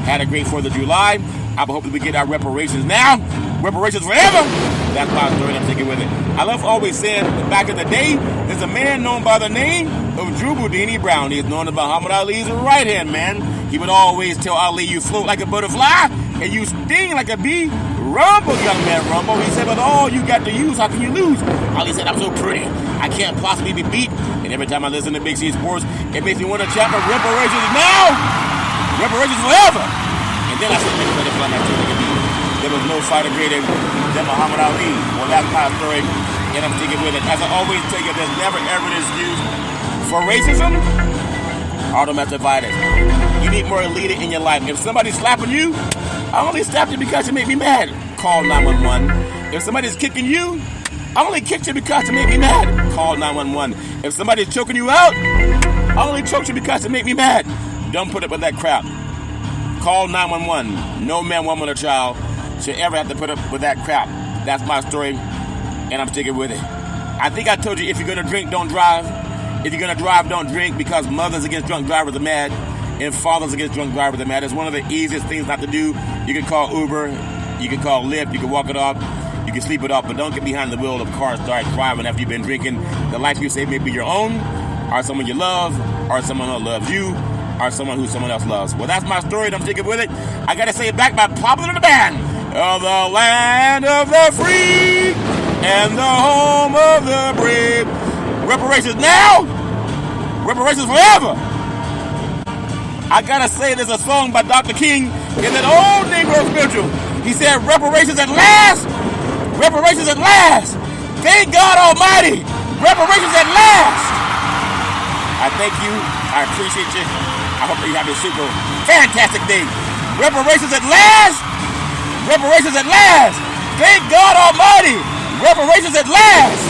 K: had a great 4th of July. I hope that we get our reparations now. Reparations forever. That's my story, and I'm sticking with it. I love always saying that back in the day, there's a man known by the name of Drew Boudini Brown. He's known as Muhammad Ali's right-hand man. He would always tell Ali, you float like a butterfly, and you sting like a bee. Rumble, young man, rumble. He said, with all you got to use, how can you lose? Ali said, I'm so pretty, I can't possibly be beat. And every time I listen to Big C Sports, it makes me want to chant for reparations now, reparations forever. And then I said, there was no fighter greater than Muhammad Ali. Well, that's my story, and I'm sticking with it. As I always tell you, there's never ever an excuse for racism or domestic violence. You need more leader in your life. If somebody's slapping you, I only slapped you because you make me mad. Call 911. If somebody's kicking you, I only kicked you because you make me mad. Call 911. If somebody's choking you out, I only choked you because you make me mad. Don't put up with that crap. Call 911. No man, woman, or child should ever have to put up with that crap. That's my story, and I'm sticking with it. I think I told you, if you're going to drink, don't drive. If you're going to drive, don't drink, because mothers against drunk drivers are mad, and fathers against drunk drivers are mad. It's one of the easiest things not to do. You can call Uber, you can call Lyft, you can walk it off, you can sleep it off, but don't get behind the wheel of a car and start driving after you've been drinking. The life you save may be your own, or someone you love, or someone who loves you, or someone who someone else loves. Well, that's my story, and I'm sticking with it. I got to say it back by popular demand. Of the land of the free and the home of the brave. Reparations now, reparations forever. I gotta say, there's a song by Dr. King in that old Negro spiritual. He said, reparations at last, reparations at last. Thank God Almighty, reparations at last. I thank you, I appreciate you. I hope that you have a super fantastic day. Reparations at last. Reparations at last! Thank God Almighty! Reparations at last!